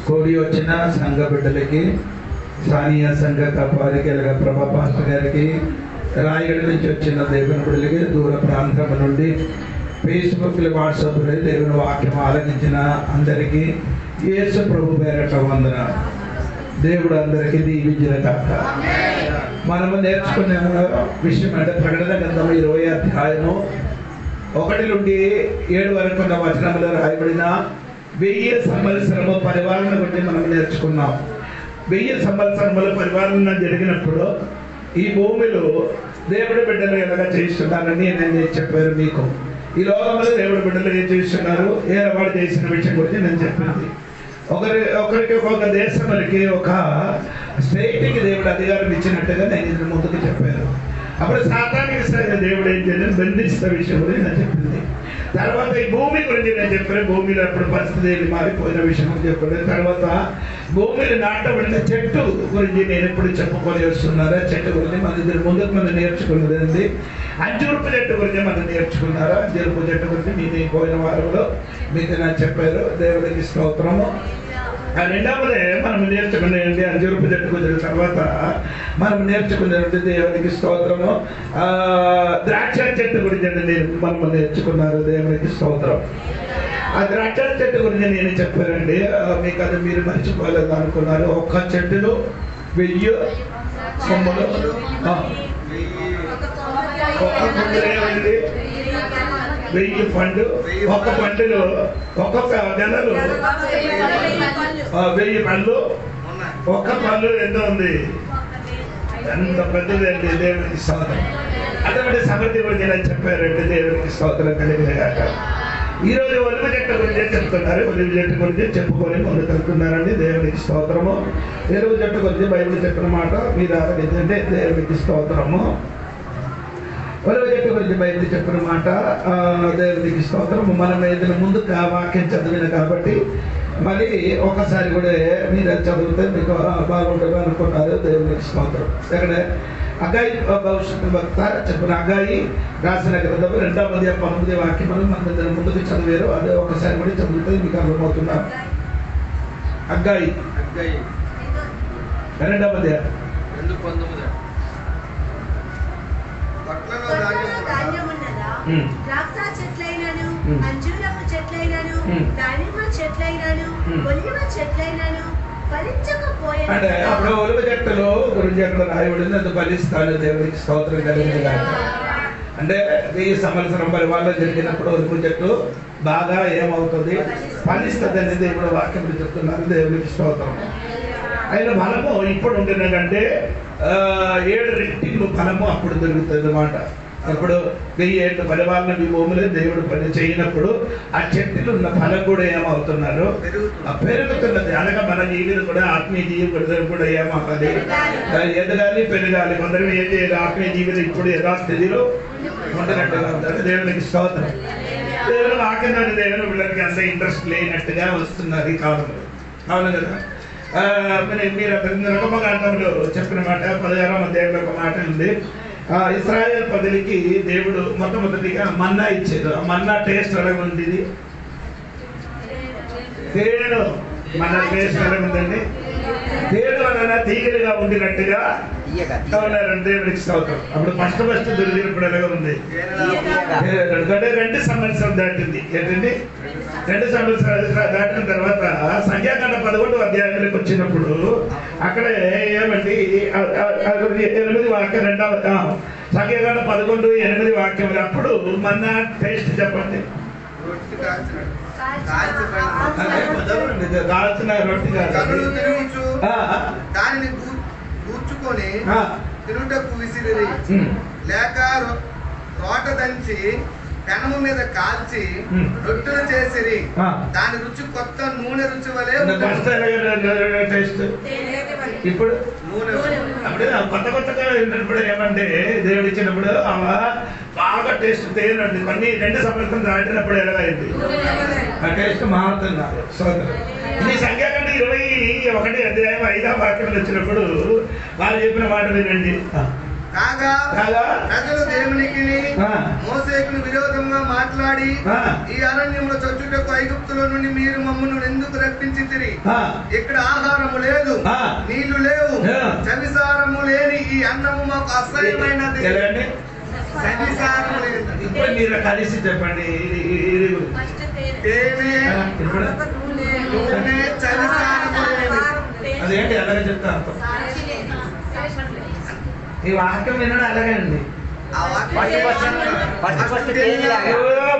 కూడి వచ్చిన సంఘ బిడ్డలకి, స్థానియ సంఘ కాపారికి, ప్రభా పాస్టర్ గారికి, రాయగడ నుంచి వచ్చిన దేవుని బిడ్డలకి, దూర ప్రాంతం నుండి ఫేస్బుక్లో, వాట్సాప్లో దేవుని వాక్యం ఆలకించిన అందరికీ యేసు ప్రభు పేరట వందన. దేవుడు అందరికీ దీవించిన కాక. మనము నేర్చుకునే విషయం అంటే ప్రకటన గ్రంథం 20వ అధ్యాయము 1 నుండి 7 వరకు ఉన్న వచనంలో రాయబడిన 1000 సంవత్సరము పరిపాలన గురించి మనం నేర్చుకున్నాం. 1000 సంవత్సరముల పరిపాలన జరిగినప్పుడు ఈ భూమిలో దేవుడి బిడ్డలు ఎలాగా చేస్తున్నారని నేను చెప్పాను మీకు. ఈ లోకంలో దేవుడి బిడ్డలు ఏం చేస్తున్నారు, ఏలవాడు చేసిన విషయం గురించి నేను చెప్పింది. ఒకరికి ఒక దేశంకి, ఒక స్టేట్కి దేవుడు అధికారం ఇచ్చినట్టుగా నేను ఇది ముందుకు చెప్పాను. అప్పుడు సాతానికి దేవుడు ఏం చేయాలని బంధిస్తున్న విషయం గురించి నేను చెప్పింది. తర్వాత ఈ భూమి గురించి నేను చెప్పాను. భూమిలో అప్పుడు పరిస్థితి మారిపోయిన విషయం చెప్పాను. తర్వాత భూమిలో నాటబడిన చెట్టు గురించి నేను ఎప్పుడు చెప్పుకొని వస్తున్నారా, చెట్టు గురించి మన ఇద్దరు ముందుకు మనం నేర్చుకున్నదండి. అంజూరపు చెట్టు గురించి మనం నేర్చుకున్నారా. అంజూరపు చెట్టు గురించి నేను పోయిన వారంలో మీకు నేను చెప్పారు. దేవుడికి స్తోత్రము. రెండవదే మనం నేర్చుకునేది అంజూరపు చెట్టు గురించి. తర్వాత మనం నేర్చుకునేది దేవునికి స్తోత్రము ద్రాక్ష చెట్టు గురించి మనం నేర్చుకున్నారు. దేవునికి స్తోత్రం. ఆ ద్రాక్ష చెట్టు గురించి నేను చెప్పానండి. మీకు అది మీరు మర్చిపోలేదు అనుకున్నారు. ఒక్క చెట్టులో 1000 కొమ్మలు, ఒక్క పండుగ ఏమైంది, 1000 పండు, ఒక్క పండులో ఒక్కొక్క నెలలు 1000 పళ్ళు, ఒక్క పళ్ళు ఎంత ఉంది, ఎంత పెద్దది అండి. దేవునికి స్తోత్రం. అటువంటి సమృద్ధి గురించి నేను చెప్పారంటే దేవునికి స్తోత్రం కలిగినగాక. ఈరోజు ఒలివ చెట్టు గురించి చెప్తున్నారు. ఒలివ చెట్టు గురించి చెప్పుకొని ముందుకు వెళ్తున్నారండి. దేవునికి స్తోత్రము. ఒలివ చెట్టు గురించి బైబిల్ చెప్పిన మాట మీరు ఆలోచించండి. దేవునికి స్తోత్రము. ఒలివ చెట్టు గురించి బైబిల్ చెప్పిన మాట దేవునికి స్తోత్రము. మనం ఏదైనా ముందుకు ఆ వాక్యం చదివిన కాబట్టి మళ్ళీ ఒకసారి కూడా మీరు చదివితే మీకు బాగుంటుంది అనుకున్నారు. దేవునికి స్తోత్రం. ఎక్కడ అగ్గాయి భవిష్యత్తు వక్త చెప్పిన అగ్గాయి రాసిన గ్రంథం 2వ అధ్యాయం 19వ వాక్యములు మన ముందుకు చదివారు. అదే ఒకసారి కూడా చదివితే మీకు అర్థమవుతున్నారు. అగ్గాయి 2వ అధ్యాయం 2:19. ద్రాక్ష చెట్లైనను, అంజూరపు చెట్లైనను, దానిమ్మ చెట్లైనను, ఒలివ చెట్లైనను ఫలించకపోయేను. అంటే అప్పుడు ఒలివ చెట్టులో గురించి అక్కడ రాయబడింది, అది ఫలిస్తాను. దేవునికి స్తోత్రం కలిగింది కాక. అంటే 1000 సంవత్సరం పరిపాలన జరిగినప్పుడు ఒలివ చెట్టు బాగా ఏమవుతుంది, ఫలిస్తుంది అనేది దేవుడు వాక్యం చెప్తున్నారు. దేవునికి స్తోత్రం. ఆయన ఫలము ఇప్పుడు ఉండినదంటే 7 రెట్టింపు ఫలము అప్పుడు దొరుకుతుంది అన్నమాట. అప్పుడు 1000 ఏళ్ళ పరిపాలన మీ భూమిలో దేవుడు పని చేయనప్పుడు ఆ చెట్టులు ఉన్న ఫలం కూడా ఏమవుతున్నారు, పెరుగుతున్నది. అనగా మన జీవితం కూడా ఆత్మీయ జీవితం కూడా ఏమవుతుంది, ఎదగాలి, పెరగాలి. కొందరు ఏం చేయాలి, ఆత్మీయ జీవితం ఇప్పుడు యథాస్థితిలో ఉండనట్టుగా ఉంటారు. దేవునికి స్తోత్రం. దేవుడు వాక్యం దేవుని వీళ్ళకి అంత ఇంట్రెస్ట్ లేనట్టుగా వస్తున్నారు ఈ కాలంలో. అవును కదా. మీరు నిర్గమకాండంలో చెప్పిన మాట 16వ అధ్యాయంలో ఒక మాట ఉంది. ఇశ్రాయేల్ ప్రజలకి దేవుడు మొట్టమొదటిగా మన్నా ఇచ్చారు. ఆ మన్నా టేస్ట్ ఎలా ఉండేది, తేడు. మన టేస్ట్ ఎలా ఉందండి, తేడు వలన తీగలుగా ఉండినట్టుగా దేవునికి స్తోత్రం. అప్పుడు ఫస్ట్ దొరికినప్పుడు ఎలాగా ఉంది, 2 సంవత్సరం దాటింది. ఏంటండి, 2 సంవత్సరాలు దాటిన తర్వాత సంఖ్యాకాండ 11వ అధ్యాయంలోకి వచ్చినప్పుడు అక్కడ ఏమండి 8 వాక్యం, 2వ సంఖ్యాకాండ 11:8 వాక్యములు. అప్పుడు మన టేస్ట్ చెప్పండి. కాల్చిన రొట్టి దానిని కూర్చుకొని తినుటకు విసిరి, లేక రోట దంచి పెనము మీద కాల్చి రొట్టెలు చేసిరి. దాని రుచి కొత్త నూనె రుచి వలె. ఇప్పుడు అప్పుడే కొత్తగా విన్నప్పుడు ఏమంటే దేవుడు ఇచ్చినప్పుడు బాగా టేస్ట్ తేనండి. కొన్ని 2 సంవత్సరం దాటినప్పుడు ఎలాగైంది ఆ టేస్ట్ మారుతున్నారు. సోదరు, ఈ సంఖ్యాకాండ 21వ అధ్యాయం 5వ వాక్యం వచ్చినప్పుడు వాళ్ళు చెప్పిన మాట వినండి. కాగా ప్రజలు దేవునికి మోసేకుని విరోధంగా మాట్లాడి ఈ అరణ్యంలో చొచ్చుటకు ఐగుప్తులో నుండి మీరు మమ్మల్ని ఎందుకు రప్పించితిరి? ఇక్కడ ఆహారము లేదు, నీళ్లు లేవు, చవిసారము లేని ఈ అన్నము మాకు అసహ్యమైనది. ఇప్పుడు మీరు కలిసి చెప్పండి. అదేంటి అలాగే చెప్తా ఈ వాక్యం వినడం అలాగేండి.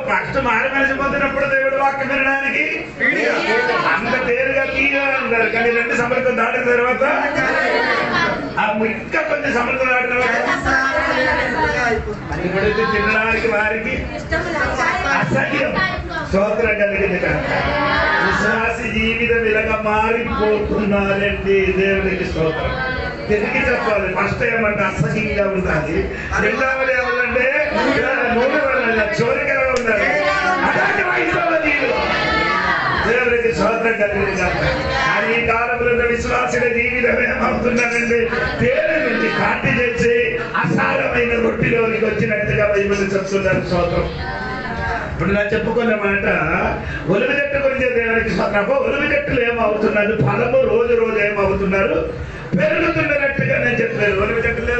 ఫస్ట్ మారి కలిసిపోతున్నప్పుడు దేవుడు వాక్యం వినడానికి అంత తేరుగా తీయగా ఉంటారు. కానీ 2 సముద్రం దాటిన తర్వాత ఇంకా కొంచెం సముద్రం దాటిన తర్వాత ఇప్పుడైతే తినడానికి వారికి అసహ్యం. స్తోత్రం కలిగింది కనుక విశ్వాసి జీవితం ఇలాగా మారిపోతున్నారండి. దేవునికి స్తోత్రం. తిరిగి చెప్పాలి. ఫస్ట్ ఏమంటే అసహ్యంగా ఉండాలి, రెండవది ఏమంటే చోరికగా ఉండాలి. అలాంటి వైద్యులు దేవునికి స్తోత్రం కలిగింది కనుక కానీ ఈ కాలంలో విశ్వాసుల జీవితం ఏమవుతున్నారండి? తేలి నుంచి కాటి చేసి అసారమైన రొట్టిలోనికి వచ్చినట్టుగా బైబిల్ చెప్తున్నారు. స్తోత్రం. ఇప్పుడు నా చెప్పుకున్న మాట ఒలివి చెట్టు గురించి దేవునికి స్తోత్రం. ఒలివి చెట్టులు ఏమవుతున్నారు? ఫలము రోజు రోజు ఏమవుతున్నారు? పెరుగుతున్నట్టుగా నేను చెప్పాను. ఒలివి చెట్టులు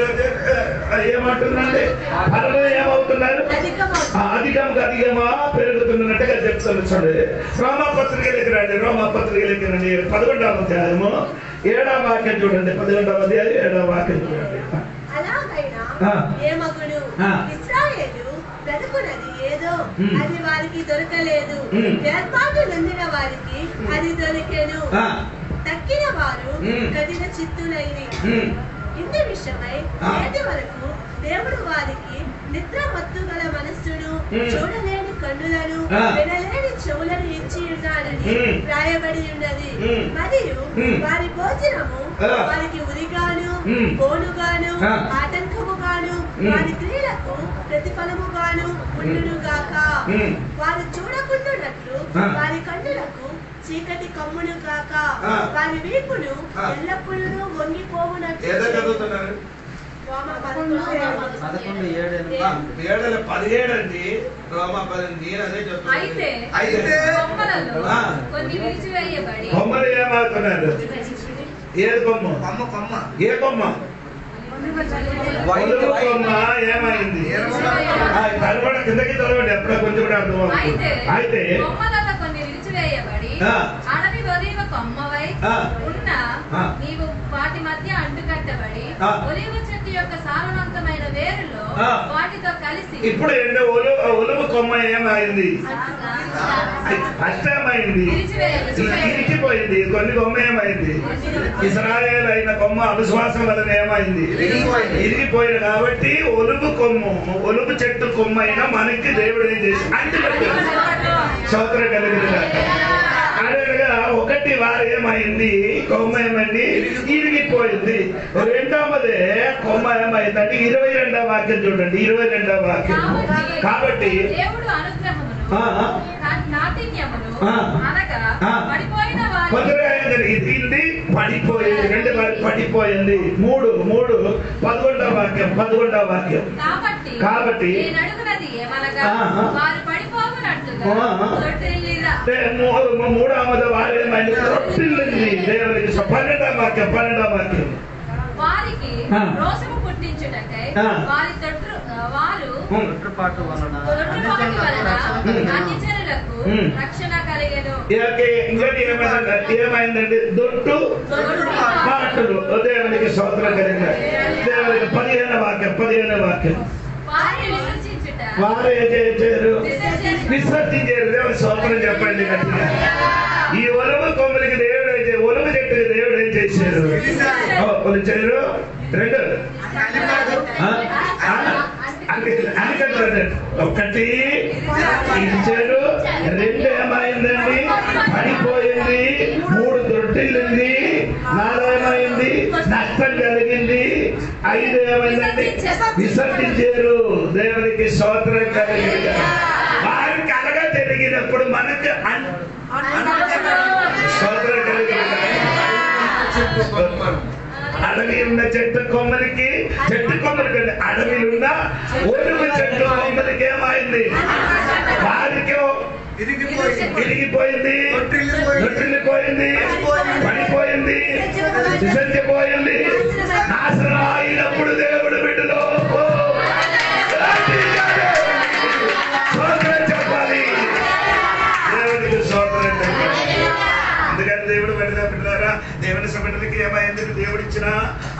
ఏమంటున్నాండి? ఫలము ఏమవుతున్నారు? అధికంగా పెరుగుతున్నట్టుగా చెప్తాను. చూడండి, రోమాపత్రికలకి రండి. రోమాపత్రికలకి రండి 11వ అధ్యాయము 7వ వాక్యం చూడండి. 11వ అధ్యాయం 7వ వాక్యం చూడండి. బ్రతుకున్నది ఏదో అది వారికి దొరకలేదు, ఏర్పాటు నొందిన వారికి అది దొరికెను, తక్కిన వారు కఠిన చిత్తులైరి. ఇందు విషయమై నేటి వరకు దేవుడు వారికి నిద్ర మత్తు గల మనస్సును, చూడలేని కన్నులను, వినలేని చెవులను ఇచ్చి ఉన్నాడని రాయబడి ఉన్నది. మరియు వారి భోజనము వారికి ఉరిగాను, పోనుగాను, ఆటంకముగాను, వారి క్రియలకు ప్రతిఫలముగాను ఉండునుగాక. వారు చూడకుండానట్లు వారి కన్నులకు చీకటి కమ్మును గాక. వారి వీపును ఎల్లప్పుడూ వంగిపోవునట్లు. 11:17 అండి. రోమా 10 అదే చెప్తాను. అయితే కొన్ని విరిచివేయబడి కొమ్మలు ఏమవుతున్నారు? ఏది కొమ్మ? ఏ కొమ్మ? ఒలువు కొమ్మ ఏమైంది? తలబడ కిందకి తలబడి ఎప్పుడో కొంచెం కూడా అర్థం. అయితే కొన్ని విరిచివేయబడి అడవి ఒలివ కొమ్మవై ఉన్న నీవు వాటి మధ్య అంటుకట్టబడి ఒలివ చెట్టు యొక్క సారవంతమైన వేరులో వాటితో కలిసి. ఇప్పుడు ఒలువు కొమ్మ ఏమైంది? అష్టమైంది, ఇరికిపోయింది. కొన్ని కొమ్మ ఏమైంది? ఇశ్రాయేలు అయిన కొమ్మ అవిశ్వాసం వలన ఏమైంది? ఇరిగిపోయింది. కాబట్టి ఒలువు చెట్టు కొమ్మ అయినా మనకి దేవుడు ఏం చేసి అంటుకట్టాడు. స్తోత్రం కలిగింది. అదేగా ఒకటి వారు ఏమైంది? కొమ్మ ఏమైంది? ఇరిగిపోయింది. రెండవదే కొమ్మ ఏమైందంటే 22వ వాక్యం చూడండి. 22వ వాక్యం. కాబట్టి పడిపోయింది. 2 పడిపోయింది. 3 11వ వాక్యం. 11వ వాక్యం. కాబట్టి 3వ వారేమైంది? రొట్టిల్లింది. దేవునికి 12వ వాక్యం. 12వ వాక్యం. వారికి రోషము పుట్టించుటకై వారి వారు తొట్టుపాటు వలన అన్యజనులకు రక్షణ కలిగెను. ఏమైందండి? దొట్టు పాటలు. దేవునికి స్తోత్రం కలిగిన. దేవునికి 15వ వాక్యం. 15వ వాక్యం. వారు ఏం చేశారు? విసర్జించారు. దేవుని స్తోత్రం చెప్పండి గట్టిగా. ఈ ఒలువ కొమ్మలకి దేవుడు ఒలువ చెట్టుకి దేవుడు ఏం చేశారు? కొలిచారు. 2 ఒకటి ఇచ్చారు. 2 ఏమైందండి? పడిపోయింది. 3 దొడ్డిల్లింది. 4 ఏమైంది? నష్టం కలిగింది. 5 ఏమైందండి? విసర్జించారు. దేవునికి స్తోత్రం కలిగింది. వారికి అలాగా జరిగినప్పుడు మనకు స్తోత్రం కలిగింది. అడవి ఉన్న చెట్టు కొమ్మలకి అడవిలో ఉన్న ఒలువ చెట్టు కొమ్మలకి ఏమైంది? వారికి ఇరిగిపోయింది, తొట్టిల్లిపోయింది, పడిపోయింది, విసర్జిపోయింది. నాశనం అయినప్పుడు దేవుడు బిడ్డలో చెప్పాలి, దేవుడికి స్తోత్రం. అందుకని దేవుడు బిడ్డలారా, దేవుని బిడ్డలకి ఏమైంది? దేవుడిచ్చిన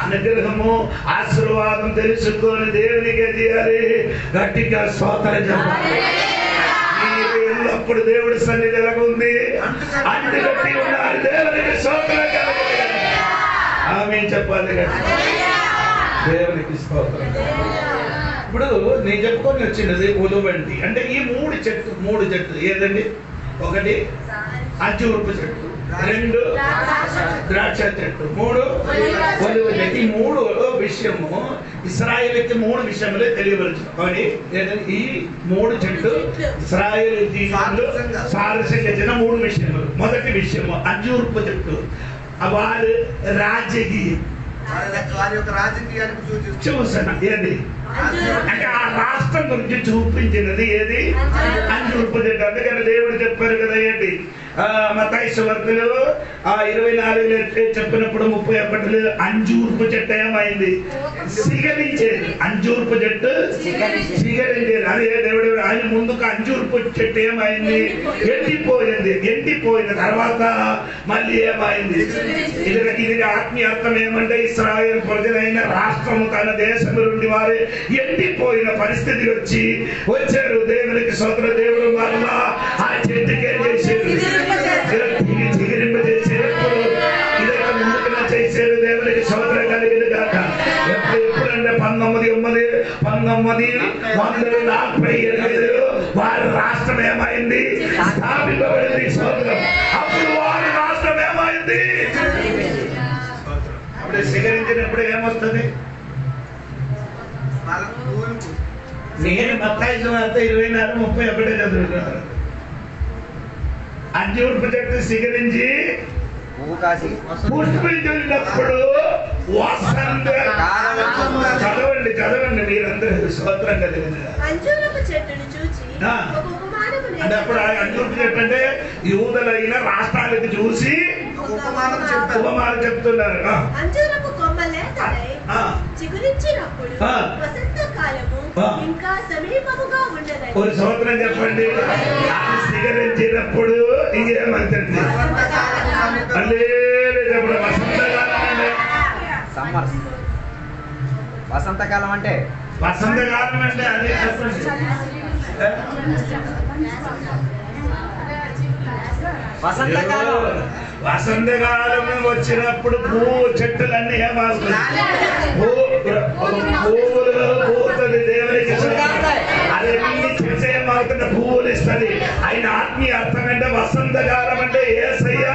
అనుగ్రహము ఆశీర్వాదం తెలుసుకొని దేవునికి చేయాలి, గట్టిగా స్తోత్రం చెప్పాలి. ఎల్లప్పుడు దేవుడి సన్నిధి ఎలాగుంది? అంటుకట్టి ఉన్నారు. దేవునికి స్తోత్రం కలగాలి. ఆమేన్ చెప్పాలి. దేవునికి స్తోత్రం. ఇప్పుడు నేను చెప్పుకొని వచ్చినది ఉలువండి అంటే ఈ మూడు చెట్లు ఏదండి? ఒకటి అంజూరపు చెట్టు, 2 ద్రాక్ష చెట్టు, 3 ఒలివ చెట్టు. ఈ 3 విషయము ఇశ్రాయేలుకి 3 విషయములే తెలియవలసింది. కానీ ఈ 3 చెట్టు ఇశ్రాయేలు జీవితంలో సారస్యంగా 3 విషయములు. మొదటి విషయము అంజూరపు చెట్టు. వారు రాజకీయం, వారి యొక్క రాజకీయానికి చూసాను. ఏది అంటే ఆ రాష్ట్రం గురించి చూపించినది ఏది? అంజూరపు చెట్టు. అందుకని దేవుడు చెప్పారు కదా, ఏంటి మత్తయి సువార్తలో 24 చెప్పినప్పుడు 31 అంజూరపు చెట్టు ఏమైంది? సిగరించేది. అంజూరపు చెట్టు సిగరించేది. అదే దేవుడు ఆయన ముందుకు అంజూరపు చెట్టు ఏమైంది? ఎండిపోయింది. ఎండిపోయిన తర్వాత మళ్ళీ ఏమైంది? ఇది ఆత్మీయ అర్థం ఏమంటే ఇశ్రాయేలు ప్రజలైన రాష్ట్రము తన దేశం నుండి వారు ఎండిపోయిన పరిస్థితి వచ్చారు. దేవునికి స్తోత్రం. దేవుడు మరలా ఆ చెట్టుకి ఏం చేశారు? చిగిరింపజేసేటప్పుడు ఇదొక ముందుగా చేశారు. దేవునికి స్తోత్రం కలిగింది కాక. ఎప్పుడంటే 1948 వారి రాష్ట్రం ఏమైంది? స్థాపించబడింది. స్తోత్రం. అప్పుడు వారి రాష్ట్రం ఏమైంది? అప్పుడే స్వీకరించినప్పుడు ఏమొస్తుంది? నేను మత్తయి సువార్త 24:31 చదువుతున్నాను. అంజూరపు చెట్టు స్వీకరించి పుష్పించినప్పుడు చదవండి మీరందరూ స్తోత్రం కలిగింది. అంజూరపు చెట్టును చూచి అంటే అప్పుడు అంజూరపు చెట్టు అంటే యూదులైన రాష్ట్రాలకు చూసి ఉపమానం చెప్తున్నారు. అంజూరపు కొమ్మలే చిగురించినప్పుడు వసంతకాలము ఇంకా సమీపముగా ఉండదని. ఒక స్తోత్రం చెప్పండి. స్వీకరించినప్పుడు ఇంకేమంటుంది? వసంతకాలం అంటే వసంతకాలం అంటే అదే చెప్పండి. వసంతకాలం వచ్చినప్పుడు పువ్వు చెట్టులన్నీ ఏమవుతుంది? పువ్వులు పూస్తుంది. దేవునికి అదే చెట్టు ఏమవుతుంది? పువ్వులు ఇస్తుంది. ఆయన ఆత్మీయ అర్థం అంటే వసంతకాలం అంటే యేసయ్య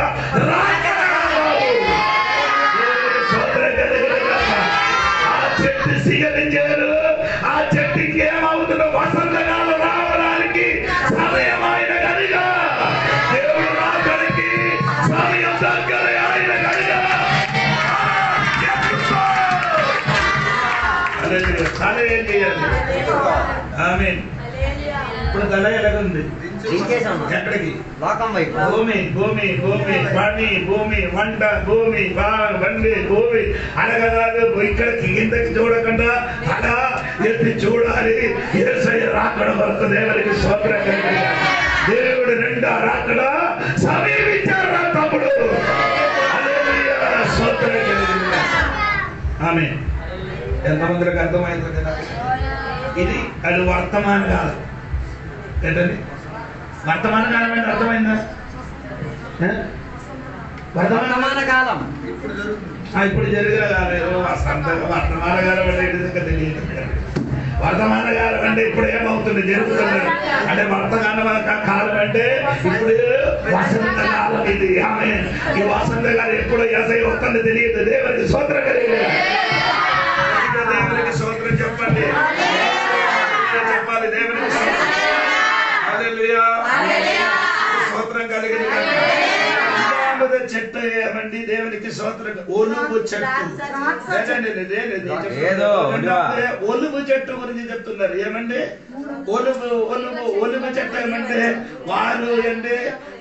ఆ చెట్టు స్వీకరించారు. ఆ చెట్టుకి ఏమవుతుందో వసంతకాలం రావడానికి సమయమైన కనుక దేవుడు రావడానికి సమయం దగ్గర ఆయన కనుక ఏం చేయాలి? ఆమేన్. ఇప్పుడు గల ఎలాగుంది? ఎక్కడికి? భూమి భూమి భూమి పని భూమి వంట భూమి బండి భూమి అనగదాదు. ఇక్కడ కిందకి చూడకుండా అలా ఎత్తి చూడాలి. యేసయ్య రాకడ వరకు దేవునికి స్తోత్రం కలిగింది. దేవుడు 2వ రాకడ సమీపించారు తమ్ముడు. హల్లెలూయా, స్తోత్రం కలిగింది. ఆమేన్. ఎంతమందికి అర్థమైంది కదా? ఇది అది వర్తమాన కాలం. ఏంటండి వర్తమాన కాలం అంటే? అర్థమైందా? వర్తమాన కాలం ఇప్పుడు జరిగిన కాలేదు. వర్తమాన కాలం అంటే తెలియదు. వర్తమాన కాలం అంటే ఇప్పుడు ఏమవుతుంది? జరుగుతున్నది. అంటే వర్తమాన కాలం అంటే ఇప్పుడు వసంత కాలం. ఇది ఆమె ఈ వసంత కాలం ఎప్పుడు యేసయ్య వస్తుందో తెలియదు. దేవునికి స్తోత్రం కలిగింది. దేవునికి స్తోత్రం చెప్పండి. చెప్పాలి దేవునికి హల్లెలూయా, స్తోత్రం కలిగింది. నాలుగో చెట్టు ఏమండి దేవునికి స్తోత్రం, ఒలుగు చెట్టు. ఒలుగు చెట్టు గురించి చెప్తున్నారు. ఏమండి ఒలుగు చెట్టు ఏమంటే వారు అంటే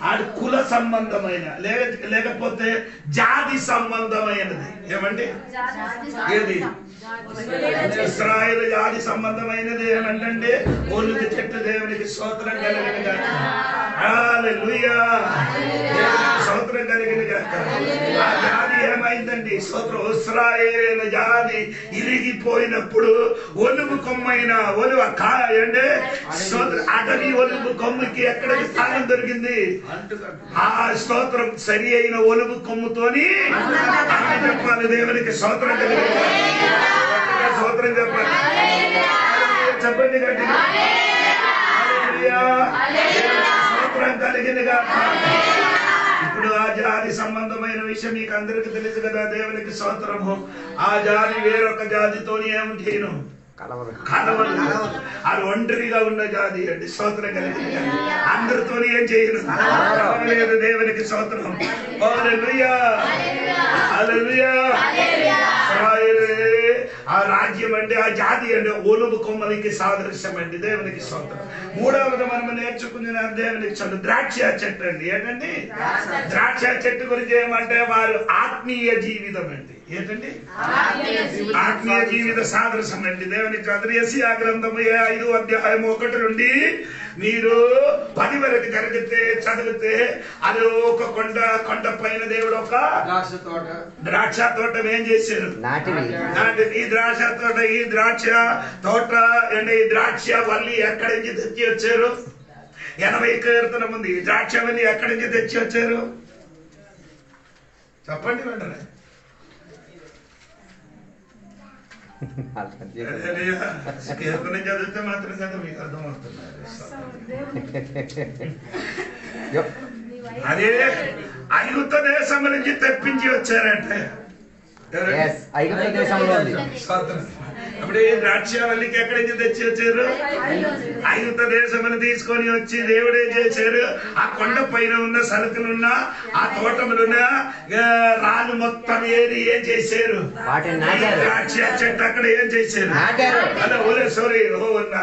ఆడు కుల సంబంధమైన లేకపోతే జాతి సంబంధమైనది. ఏమండి ఏది ఇశ్రాయేలు జాతి సంబంధమైనది ఏమంటే ఒలుగు చెట్టు. దేవునికి స్తోత్రం కలిగిన గాక. హల్లెలూయా. స్తోత్రం కలిగిన గాక. ఆ జాతి ఏమైందండి? స్తోత్రం. ఇశ్రాయేలు జాతి ఇరిగిపోయినప్పుడు ఒలుగు కొమ్మైన ఒలువ కాయ అంటే అటవీ ఒలుగు కొమ్ముకి ఎక్కడికి స్థానం దొరికింది? ఆ స్తోత్రం సరి అయిన ఒలుగు కొమ్ముతోని చెప్పాలి. దేవునికి స్తోత్రం కలిగిన స్తోత్రం చెప్పాలి. చెప్పండి గట్టిగా స్తోత్రం కలిగినగా. ఇప్పుడు ఆ జాతి సంబంధమైన విషయం మీకు అందరికి తెలుసు కదా. దేవునికి స్తోత్రము. ఆ జాతి వేరొక జాతితోని ఏమి చేయను, కలవదు. అది ఒంటరిగా ఉన్న జాతి అండి. స్తోత్రం కలిగింది. అందరితోని ఏం చేయను, కలవలేదు. దేవునికి స్తోత్రం. హల్లెలూయా, హల్లెలూయా. ఆ రాజ్యం అంటే ఆ జాతి అంటే ఒలుగు కొమ్మలకి సాదృశ్యం అండి. దేవునికి స్తోత్రం. మూడవది మనం నేర్చుకున్న దేవునికి స్తోత్రం ద్రాక్ష చెట్టు అండి. ఏంటండి ద్రాక్ష చెట్టు గురించి ఏమంటే వారు ఆత్మీయ జీవితం అండి. ఏంటండి ఆత్మీయ జీవిత సాదృశ్యం అండి. దేవునికి స్తోత్రం. యెషయా గ్రంథము 5వ అధ్యాయం 1 నుండి మీరు 10 వరకు చదివితే అది ఒక కొండ పైన దేవుడు ఒక ద్రాక్ష తోట ఏం చేశారు? ఈ ద్రాక్ష తోట అంటే ఈ ద్రాక్ష వల్లి ఎక్కడి నుంచి తెచ్చి వచ్చారు? 80 కీర్తన ఉంది. ఈ ద్రాక్ష వల్లి ఎక్కడి నుంచి తెచ్చి వచ్చారు? చెప్పండి వెంటనే. కీర్తన చదివితే మాత్రం కదా మీకు అర్థమవుతున్నారు. అదే ఐగుప్తు దేశం నుంచి తెప్పించి వచ్చారంటే అప్పుడు ఈ ద్రాక్షవల్లికి ఎక్కడి నుంచి తెచ్చి వచ్చారు? ఐగుప్తు దేశమును తీసుకొని వచ్చి దేవుడు ఏం చేశారు? ఆ కొండ పైన ఉన్న సరుకులున్న ఆ తోటములున్న రాళ్ళు మొత్తం ఏరి ఏం చేశారు? ద్రాక్ష చెట్టు అక్కడ ఏం చేశారు?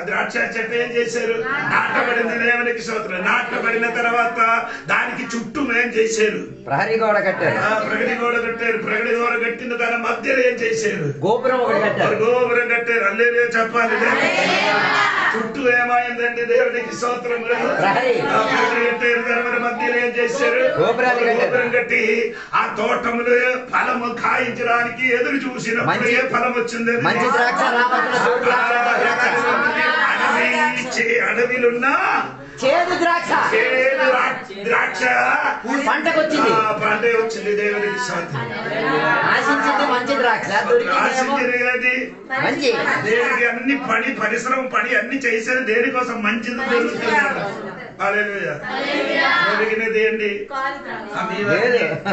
ద్రాక్ష చెట్టు ఏం చేశారు? నాటబడింది. దేవునికి స్తోత్రం. నాటబడిన తర్వాత దానికి చుట్టూ ఏం చేశారు? ప్రహరీ గోడ కట్టారు. ప్రహరీ గోడ కట్టిన దాని మధ్యలో ఏం చేశారు? గోపురం కట్టారు. అల్లేలే చెప్పాలి. చుట్టూ ఏమైందండి? దేవునికి స్తోత్రం. మధ్యలో ఏం చేశారు? గోపురం కట్టి ఆ తోటములు ఫలము కాయించడానికి ఎదురు చూసినప్పుడు ఏ ఫలం వచ్చింది? అడవిలున్నా చేదు ద్రాక్ష పంటకొచ్చింది. పంట వచ్చింది. దేవునికి స్తోత్రం. ఆశించింది మంచి ద్రాక్ష, మంచి దేనికి అన్ని పరిశ్రమ పని అన్ని చేశారు. దేనికోసం? మంచిది దొరుకుతున్నారు. దొరికినది ఏంటి?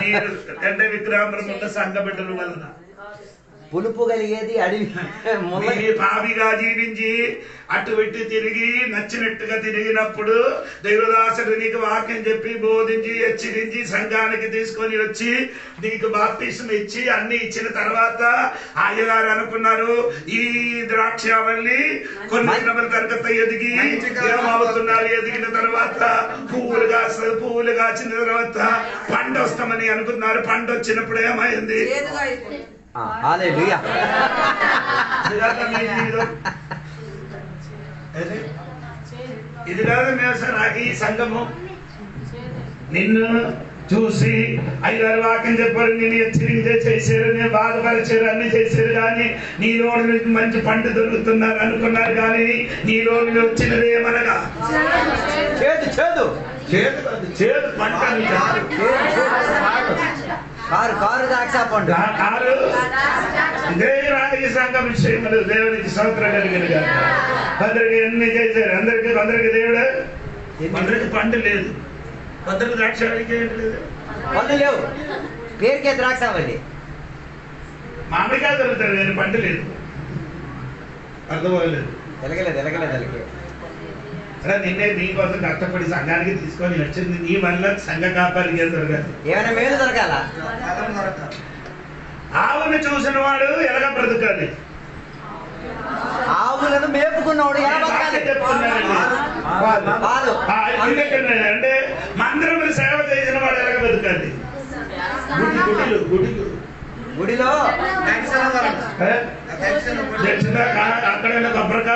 మీరు అంటే విక్రమం ఉన్న సంఘ బిడ్డల వలన పులుపు కలిగేది అడవి పాపిగా జీవించి అటు పెట్టి తిరిగి నచ్చినట్టుగా తిరిగినప్పుడు దేవదాసుడు నీకు వాక్యం చెప్పి బోధించి హెచ్చరించి సంఘానికి తీసుకొని వచ్చి నీకు బాప్తిస్మం ఇచ్చి అన్ని ఇచ్చిన తర్వాత అయ్యగారు అనుకున్నారు ఈ ద్రాక్షవల్లి కొన్ని దినముల తర్వాత ఎదిగి ఏమవుతున్నారు? ఎదిగిన తర్వాత పువ్వులు కాచిన తర్వాత పంట వస్తామని అనుకున్నారు. పంట వచ్చినప్పుడు ఏమైంది? ఇది కాదు నాకు ఈ సంఘము నిన్ను చూసి అయ్యారు వాక్యం చెప్పారు, నేను హెచ్చరించే చేశారు, నేను బాధపరిచారు, అన్ని చేశారు. కానీ నీలో మంచి పంట దొరుకుతున్నారు అనుకున్నారు. కానీ నీలో వచ్చినది ఏమనగా చేదు పంట. కారు ద్రాక్ష పండు. కారు ఈ సంఘం విషయములు దేవునికి స్తోత్రం కలిగిన గాక. అందరికి ఎన్ని చేశారు? అందరికి దేవుడు అందరికి పండు లేదు. కొందరికి ద్రాక్ష లేదు, పండు లేవు. పేరుకే ద్రాక్ష అవ్వాలి. మామిడికాయ దొరుకుతారు కానీ పండు లేదు. అర్థమవ్వలేదు. అలా నిన్నే నీకోసం కష్టపడి సంఘానికి తీసుకొని వచ్చింది నీ వల్ల సంఘ కాపాలికి దొరకదు. ఏమైనా మేలు దొరకాల. ఆవును చూసిన వాడు ఎలాగ బ్రతకాలి? ఆవులను మేపుకున్నవాడు ఎలా బతకాలి? అంటే మందిరములు సేవ చేసిన వాడు ఎలాగ బతకాలి? గుడిలో అక్కడ కొబ్బరిక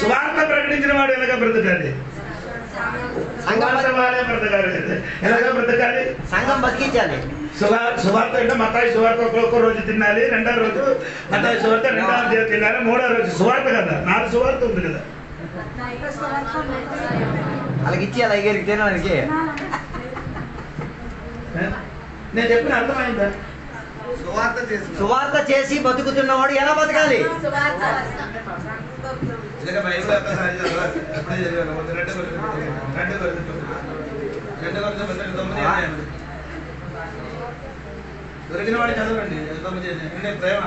స్వార్థ ప్రకటించిన వాడు ఎలాగ బ్రతకాలి? ఎలాగ బ్రతకాలి? సంఘం బతికించాలి. సువార్త అంటే మత్తాయి సువార్త ఒక్కొక్క రోజు తినాలి, రెండో రోజు మత్తాయి సువార్త, రెండో రోజు తినాలి, మూడో రోజు సువార్త కదా, 4 సువార్త ఉంది కదా. అలాగే ఇచ్చి అలా ఎగిరికి తినడానికి. నేను చెప్పిన అర్థమైందా? సువార్త చేసి బతుకుతున్నవాడు ఎలా బతకాలి? దొరికిన వాడు చదవండి. 9 ప్రేమ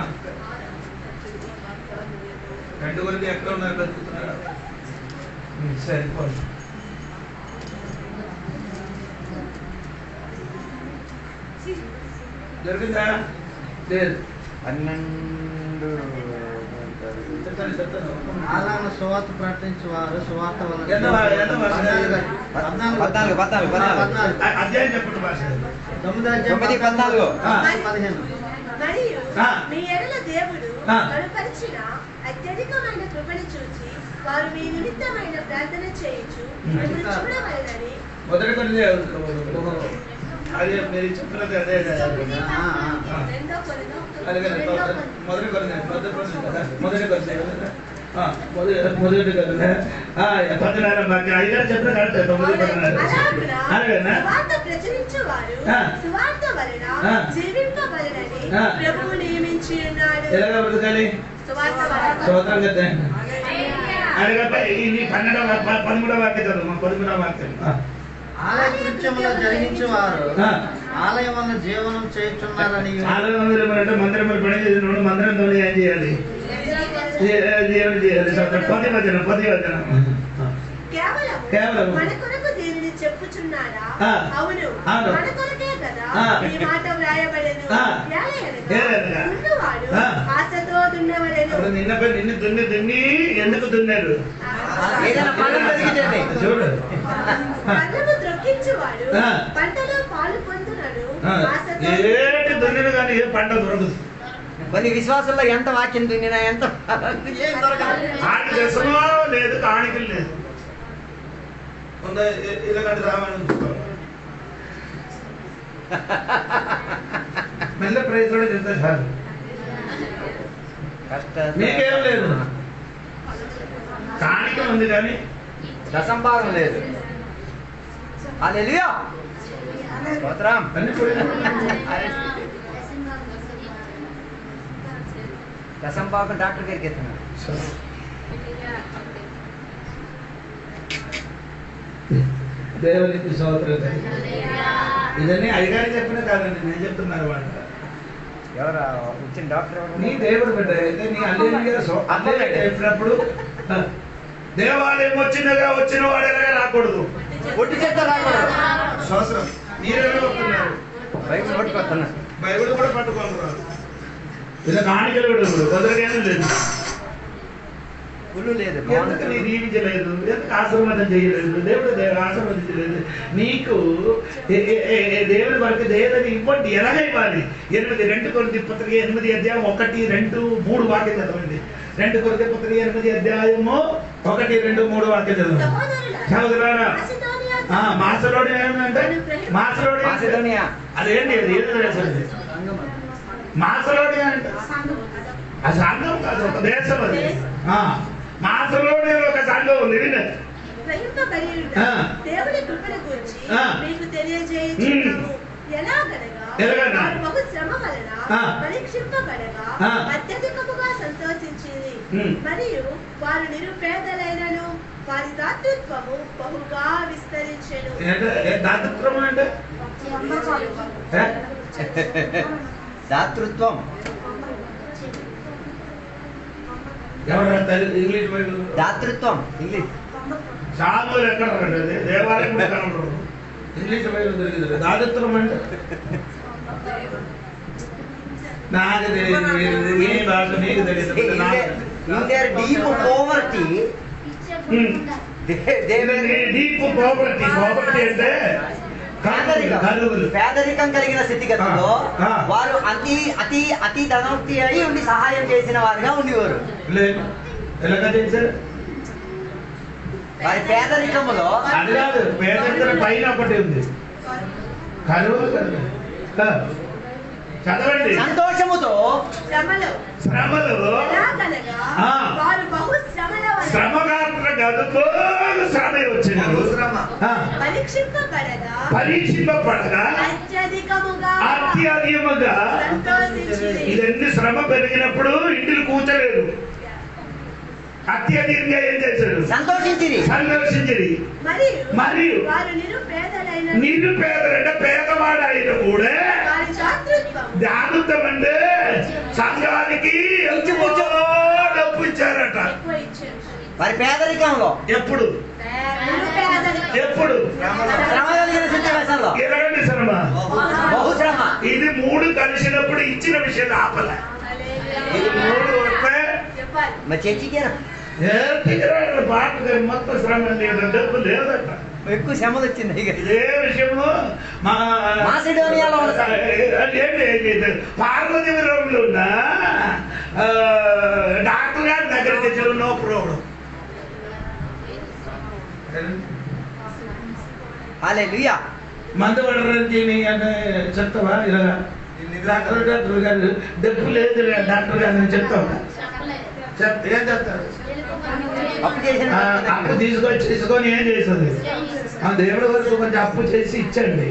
2 గురించి ఎక్కడ ఉన్నారు బతుకుతున్నారా? సరిపోదు. దొరికిందా? లేదు. 12 సువార్త ప్రకటించేవారు సువార్త వల్ల అధ్యాయం చెప్పండి భాష. 9:14. మరియు మీ ఎడల దేవుడు కనుపరిచిన అత్యధికమైన కృపను చూచి వారు మీ నిమిత్తమైన ప్రార్థన చేయొచ్చు మిమ్మల్ని చూడవలెనని. మొదటి కొన్ని అదే మీరు చెప్పినది అదే. ఎలాగా బ్రతకాలి? అడగపై 13వ వాక్యం చదువు. 13వ వాక్యం. ఆలయ కృత్యములో జరిగించేవారు ఆలయం వల్ల జీవనం చేస్తున్నారని. ఆలయం మందిరములు పని చేసినప్పుడు మందిరంతో ఏం చేయాలి? జీవనం చేయాలి. 10 వచనం. కేవలం మన కొరకు దీనిని చెప్పుచున్నారా? అవును, మన కొరకే కదా ఈ మాట వ్రాయబడెను. దున్నువాడు ఆశతో దున్నవలెను. నిన్ను దున్ని ఎందుకు దున్నాడు? చూడు, పన్నము ద్రొక్కించువాడు పంటలో పాలు పొందునను. ఏటి దున్నిను కానీ ఏ పంట దొరకదు. కొన్ని విశ్వాసంలో ఎంత వాక్యం దున్నినా ఎంత కాని దశమో లేదు, కాணிకలు లేదు. ఇలాంటి రామాయణం మెల్ల ప్రైజ్ కూడా చెప్తా సార్. మీకేం లేదు, కాணிక ఉంది కానీ దశంభాగం లేదు. హల్లెలూయా. స్తోత్రం. దశంభాగం డాక్టర్ గారికి ఎత్తున్నాడు. దేవునికి స్తోత్రం. ఇదన్నీ అయ్యగారు చెప్పిన కాదండి, నేను చెప్తున్నారు వాళ్ళు. ఎవరు వచ్చిన డాక్టర్? నీ దేవుడు బిడ్డ అయితే నీ అల్లెలుయా చెప్పినప్పుడు దేవాలయం వచ్చిన వాడు ఎలాగా రాకూడదు, ఒట్టి చేత రాకూడదు. సంవత్సరం మీరెలా వస్తున్నారు? బైబిల్ పట్టుకొస్తున్నారు. బైబిల్ కూడా పట్టుకుంటున్నారు. ఇలా కాணிకలు కూడా కుదరగానే లేదు, పుల్లు లేదు. ఎందుకు నీ దీవించలేదు? ఎందుకు ఆశీర్వాదం చేయలేదు? దేవుడు ఆశీర్వదించలేదు. నీకు దేవుడి వరకు దేవుడిని ఇవ్వండి. ఎలాగ ఇవ్వాలి? 2 కొరింథీ పత్రిక 8 అధ్యాయం 1, 2, 3 వాక్యం చదవండి. 2 కొరింథీ పత్రిక 8 అధ్యాయము 1, 2, 3 వాక్యం చదవండి. చదువుతున్నారా? మాసలోడియా ఏమంటే మాసలోడియా అదేంటి? ఏది మాసలోడియా అంటే ఆ సంఘం కాదు, ఒక దేశం అది. మాసలోడియా ఒక సంఘం ఉంది. దేవుడి కృపను గురించి మీకు తెలియజేయుచున్నాము. ఎలాగనగా బహు శ్రమ వలన పరీక్షింపబడగా అత్యధికముగా సంతోషించింది. మరియు వారు నిరుపేదలైనను వారి దాతృత్వము బహుగా విస్తరించెను. దాతృత్వం ఎవరు రాస్తారు ఇంగ్లీష్ బైబిల్? దాతృత్వం ఇంగ్లీష్. సాములు ఎక్కడ ఉంటుంది? దేవాలయం కూడా కనబడరు. ఇంగ్లీష్ బైబిల్ దొరికింది. దాతృత్వం అంటే నాకు తెలియదు. ఏ భాష నీకు తెలియదు. In their deep poverty, deep poverty అంటే పేదరికం కలిగిన స్థితిగతుల్లో వారు అతి అతి అతి ధనోక్తి అయి ఉండి సహాయం చేసిన వారుగా ఉండేవారు. లేదు ఎలాగా చేశారు? వారి పేదరికములో అది కాదు, పేదరికం పైన ఒకటి ఉంది. కరువు చదవండి. సంతోషముతో శ్రమలు ఎలాగనగా వారు బహు శ్రమల వలన శ్రమగాత్ర కాదు, బహు శ్రమ వచ్చినారు. పరీక్షింపబడగా అత్యధికముగా ఇదన్నీ శ్రమ పెరిగినప్పుడు ఇంటిని కూర్చోలేదు. అత్యధికంగా ఏం చేశారు? సంతోషించిరి. మరియు నిరుపేదలంటే పేదవాడు అయిన కూడా దాతృత్వం అంటే సంఘానికి డబ్బు ఇచ్చారట. వారి పేదరికంలో ఎప్పుడు ఎలాంటి శ్రమ? బహుశ్రమ. ఇది మూడు కలిసినప్పుడు ఇచ్చిన విషయం ఆపల. ఇది మూడు వస్తే పాట మొత్తం శ్రమ లేదు, డబ్బు లేదట. ఎక్కువ శ్రమలు వచ్చింది. ఇదే విషయంలో పార్వతీపురంలో ఉన్న డాక్టర్ గారి దగ్గర తెచ్చిన నో ప్రాబ్లం. మందు పడరానికి అంటే చెప్తావా? ఇలాగా డాక్టర్ గారు డబ్బు లేదు డాక్టర్ గారు నేను చెప్తావా? ఏం చెప్తారు? అప్పు తీసుకొని ఏం చేస్తుంది? ఆ దేవుడి వరకు కొంచెం అప్పు చేసి ఇచ్చండి.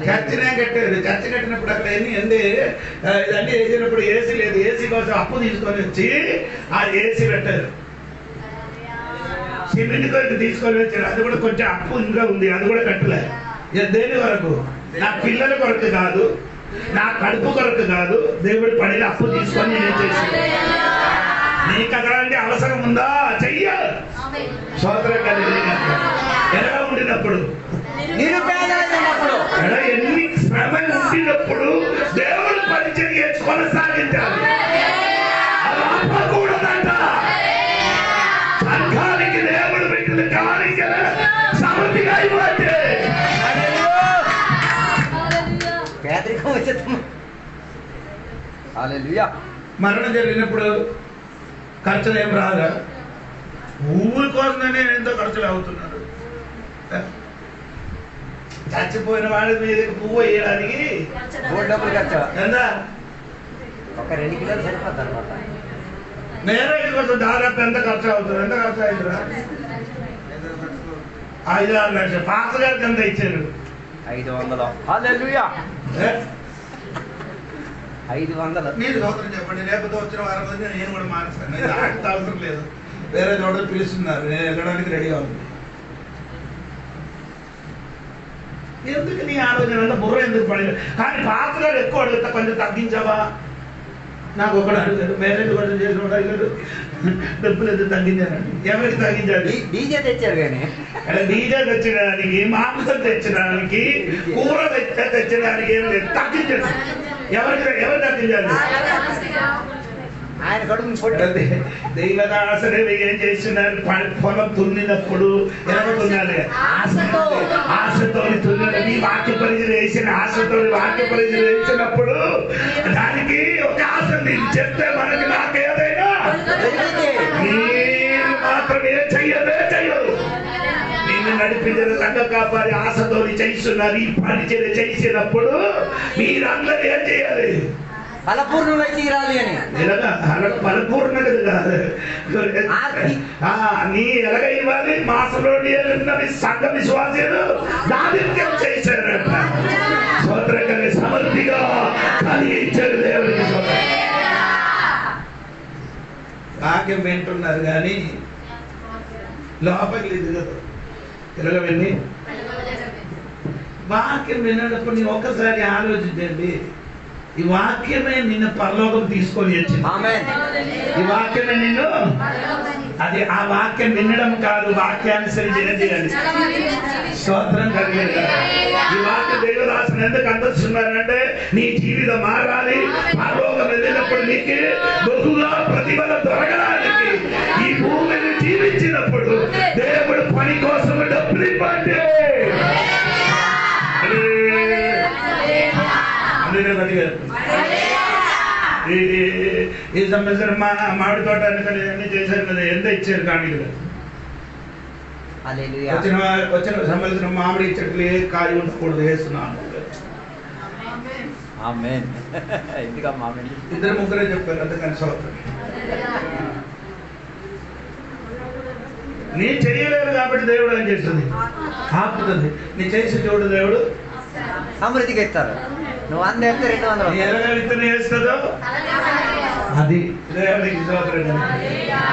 చర్చినే కట్టారు. చర్చి కట్టినప్పుడు అక్కడ ఇవన్నీ వేసినప్పుడు ఏసీ లేదు. ఏసీ కోసం అప్పు తీసుకొని వచ్చి ఆ ఏసీ పెట్టారు. సిమెంట్ కొరకు తీసుకొని వచ్చారు. అది కూడా కొంచెం అప్పు ఇంకా ఉంది, అది కూడా కట్టలే. దేని వరకు? నా పిల్లల కొరకు కాదు, నా కడుపు కొరకు కాదు, దేవుడి పనిలో అప్పు తీసుకొని నేను చేశాను. నీకు అలాంటి అవసరం ఉందా? చెయ్య. సోదరు కలిగి ఎలా ఉండినప్పుడు, ఎన్ని శ్రమ ఉండినప్పుడు దేవుడు పరిచర్య కొనసాగించాలి. అది ఆపకూడదంట. సంఘానికి దేవుడు పెట్టిన కాలిక సమృద్ధిగా ఇవ్వాలి. పేదరికం వచ్చేస్తాం. మరణం జరిగినప్పుడు ఖర్చులు ఏం రాగా? ఊరి కోసమే ఎంతో ఖర్చులు అవుతున్నారు. చచ్చిపోయిన వాడి మీద పువ్వు వేయడానికి డబ్బులు ఖర్చు ఎంత? ఒక 2 కిలోలు సరిపోతారు. మ్యారేజ్ కోసం దాదాపు ఎంత ఖర్చు అవుతుంది? ఎంత ఖర్చు అయిందిరా? 5-6 లక్షలు. పాస్ గారికి ఎంత ఇచ్చారు? 500. 500. మీరు సోదరం చెప్పండి. లేకపోతే వచ్చిన వారం మంది నేను కూడా మానేస్తాను. నాకు అవసరం లేదు. వేరే చోట పిలుస్తున్నారు, నేను వెళ్ళడానికి రెడీగా ఉంది. ఎందుకు నీ ఆలోచన అంతా బుర్ర ఎందుకు పడలేదు? కానీ పాస్ గారు ఎక్కువ అడుగుతా, కొంచెం తగ్గించావా? నాకు ఒకడు అడుగుతాడు, మ్యారేజ్ కొంచెం చేసిన వాడు అడిగాడు, డబ్బులు ఎందుకు తగ్గించానండి. ఎవరికి తగ్గించాలి? డీజే తెచ్చారు. కానీ డీజే తెచ్చడానికి, మాంసం తెచ్చడానికి, కూర తెచ్చడానికి ఏం లేదు, తగ్గించాలి. ఎవరు తగ్గించాలి? ఆయన కడుపు దైవదాసరే ఏం చేస్తున్నారు? పొలం తున్నినప్పుడు ఎలా తున్నారు? ఆశతో తున్నది. వాక్య పరిచయం వేసిన ఆశతో వాక్య పరిచయం వేసినప్పుడు దానికి ఒక ఆశ చెప్తే మనకి నాకేదైనా మీరు మాత్రం ఏం చెయ్యదు. నిన్ను నడిపించిన సంఘ కాపారి ఆశతో చేస్తున్నారు. ఈ పరిచయం చేసినప్పుడు మీరందరూ ఏం చేయాలి? ఫలపూర్ణమై తీరాలి అని. ఫలపూర్ణత కాదు, నీ ఎలాగ ఇవ్వాలి? మాసంలో సంఘ విశ్వాసాలు దాదిత్యం చేశారట. సోదరకని సమృద్ధిగా కలిగించారు దేవుడికి. వాక్యం వింటున్నారు కానీ లోపలికి లేదు కదా. ఎలాగ విని వాక్యం విన్నప్పుడు నేను ఒక్కసారి ఆలోచించండి. ఈ వాక్యమే నిన్ను పరలోకం తీసుకొని వచ్చింది. ఈ వాక్యమే నిన్ను, అది ఆ వాక్యం వినడం కాదు, వాక్యానుసరించి చేయాలి. స్తోత్రం కలిగేది. ఈ వాక్య దేవదాసుని ఎందుకు అందిస్తున్నారంటే నీ జీవితం మారాలి, పరలోకం వెళ్ళినప్పుడు నీకు బహుగా ప్రతిఫల దొరకడానికి. ఈ భూమిని జీవించినప్పుడు దేవుడు పని కోసం డబ్బులు ఇవ్వండి. ఈ సంవత్సరం మామిడి తోట అన్ని చేశారు కదా, ఎంత ఇచ్చారు కానీ వచ్చిన సంవత్సరం మామిడి చెట్లు ఏ కాయ ఉండకూడదు వేస్తున్నాను. ఇద్దరు ముగ్గురే చెప్పారు, అందుకని సోదరు నీ చేయలేరు కాబట్టి దేవుడు ఏం చేస్తుంది, ఆపుతుంది. నీ చేసి చూడు, దేవుడు సమృద్ధికి ఇస్తారు. నువ్వు 100 వేస్తే 200 ఎలాగ విత్తనం వేస్తుందో అది దేవుడికి స్తోత్రం.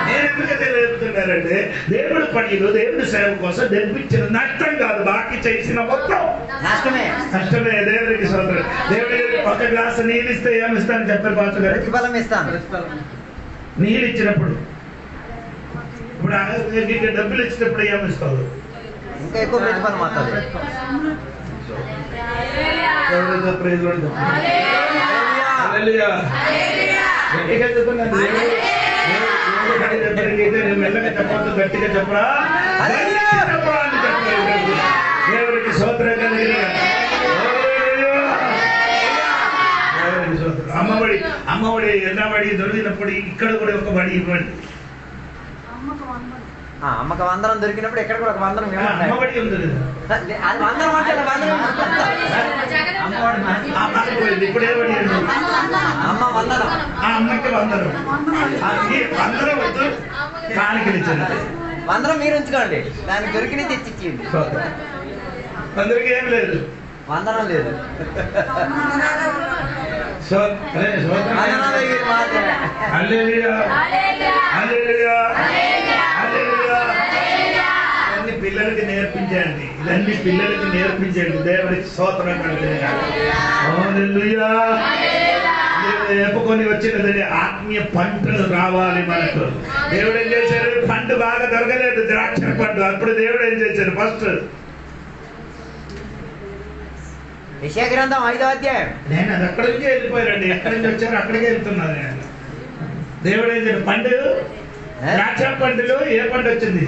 నేను ఎందుకంటే చెప్తున్నారంటే దేవుడు పనిలో దేవుడి సేవ కోసం తెప్పించిన నష్టం కాదు, బాకీ చేసిన మొత్తం నష్టమే. నష్టమే. దేవుడికి స్తోత్రం. దేవుడి ఒక గ్లాసు నీళ్ళు ఇస్తే ఏమిస్తాను చెప్పారు పాస్టర్ గారు? ప్రతిఫలం ఇస్తాను. నీళ్ళు ఇచ్చినప్పుడు, ఇప్పుడు డబ్బులు ఇచ్చినప్పుడు ఏమిస్తావు? ఇంకా ఎక్కువ ప్రతిఫలం వస్తుంది. మెల్లగా చెప్పొద్దు, గట్టిగా చెప్పరా, దేవుడికి స్తోత్రం కలిగిన. అమ్మఒడి అమ్మఒడి ఎన్నబడి దొరికినప్పుడు ఇక్కడ కూడా ఒక బడి ఇవ్వండి. అమ్మకి 100 దొరికినప్పుడు ఎక్కడ కూడా ఒక 100 అమ్మఒడి ఉంది కదా, ఇప్పుడు ఏ బడి? అమ్మ 100, ఆ అమ్మకి 100 వద్దు, కాணிకలు ఇచ్చారు. 100 మీరు ఉంచుకోండి, దానికి దొరికిన తెచ్చిచ్చింది. అందరికి ఏం లేదు, 100 లేదు. పిల్లలకి నేర్పించండి, ఇదన్నీ పిల్లలకి నేర్పించండి. దేవుడికి స్తోత్రం చెప్పుకొని వచ్చినది ఆత్మీయ పంటలు రావాలి మనకు. దేవుడు ఏం చేశారు? పండు బాగా దొరకలేదు, ద్రాక్ష పండు. అప్పుడు దేవుడు ఏం చేశారు? ఫస్ట్ యెషయా గ్రంథం 5వ అధ్యాయం. నేను అది అక్కడి నుంచి వెళ్ళిపోయారండి, ఎక్కడి నుంచి వచ్చారు అక్కడికే వెళ్తున్నాను నేను. దేవుడు ఏం చేశారు? పండు, ద్రాక్ష పండులో ఏ పండు వచ్చింది?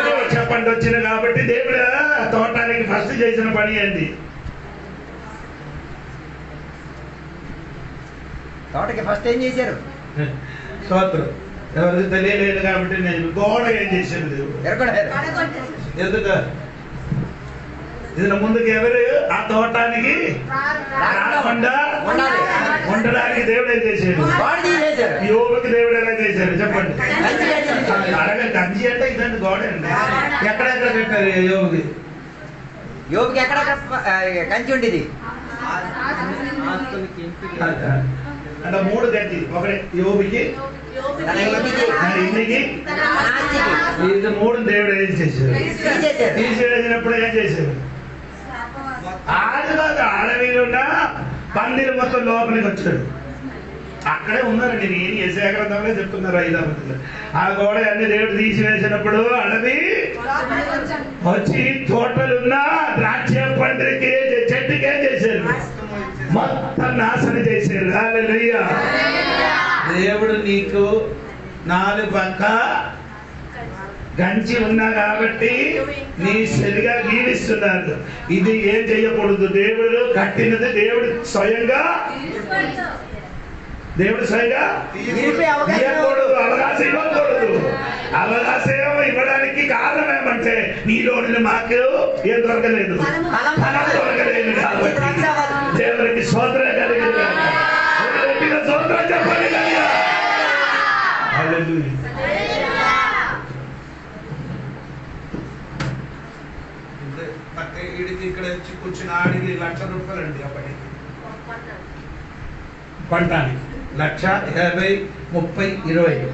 ద్రాక్ష పండు వచ్చింది. కాబట్టి దేవుడు తోటానికి ఫస్ట్ చేసిన పని ఏంటి? తోటకి ఫస్ట్ ఏం చేశారు? స్తోత్రం. ఎవరికి తెలియలేదు కాబట్టి నేను గోడ ఏం చేశాను? దేవుడు ఎందుకు? ఇది ముందుకు ఎవరు ఆ తోటానికి రాకుండా ఉండడానికి దేవుడు ఏం చేశాడు? యోగుకి దేవుడు ఎలా చేశారు చెప్పండి? అడగ గంజి అంటే ఇదండి గోడ అండి. ఎక్కడెక్కడ పెట్టారు యోగుకి? యోగుకి ఎక్కడ కంచి ఉండేది? అంటే 3 గంజి, ఒకటి యోగుకి, ఇంటికి, ఇది 3 దేవుడు ఏం చేశారు? తీసివేసినప్పుడు ఏం చేశారు? అడవిలో పందిరి మొత్తం లోపలికి వచ్చాడు. అక్కడే ఉన్నారండి, నేను యెషయా గ్రంథంలో చెప్తున్నారు 5వ అధ్యాయం. ఆ గోడ అన్ని దేవుడు తీసివేసినప్పుడు అడవి వచ్చి తోటలున్న ద్రాక్ష పందిరికి చెట్టుకి ఏం చేశారు? మొత్తం నాశనం చేశారు. హల్లెలూయా. దేవుడు నీకు 4 పక్క గంచి ఉన్నా కాబట్టి నీ సరిగా జీవిస్తున్నారు. ఇది ఏం చేయకూడదు. దేవుడు కట్టినది దేవుడు స్వయంగా ఇవ్వకూడదు, అవకాశం ఇవ్వకూడదు. అవకాశం ఇవ్వడానికి కారణం ఏమంటే నీలోని మాకు ఏం దొరకలేదు, ఫలం దొరకలేదు. కాబట్టి దేవుడికి స్తోత్రం కలిగింది. స్తోత్రం చెప్పండి. హల్లెలూయా. వీడికి ఇక్కడ వచ్చి కూర్చుని ఆడికి ₹1,00,000 అండి. అప్పటికి పంటానికి 1,50,000, 30, 20.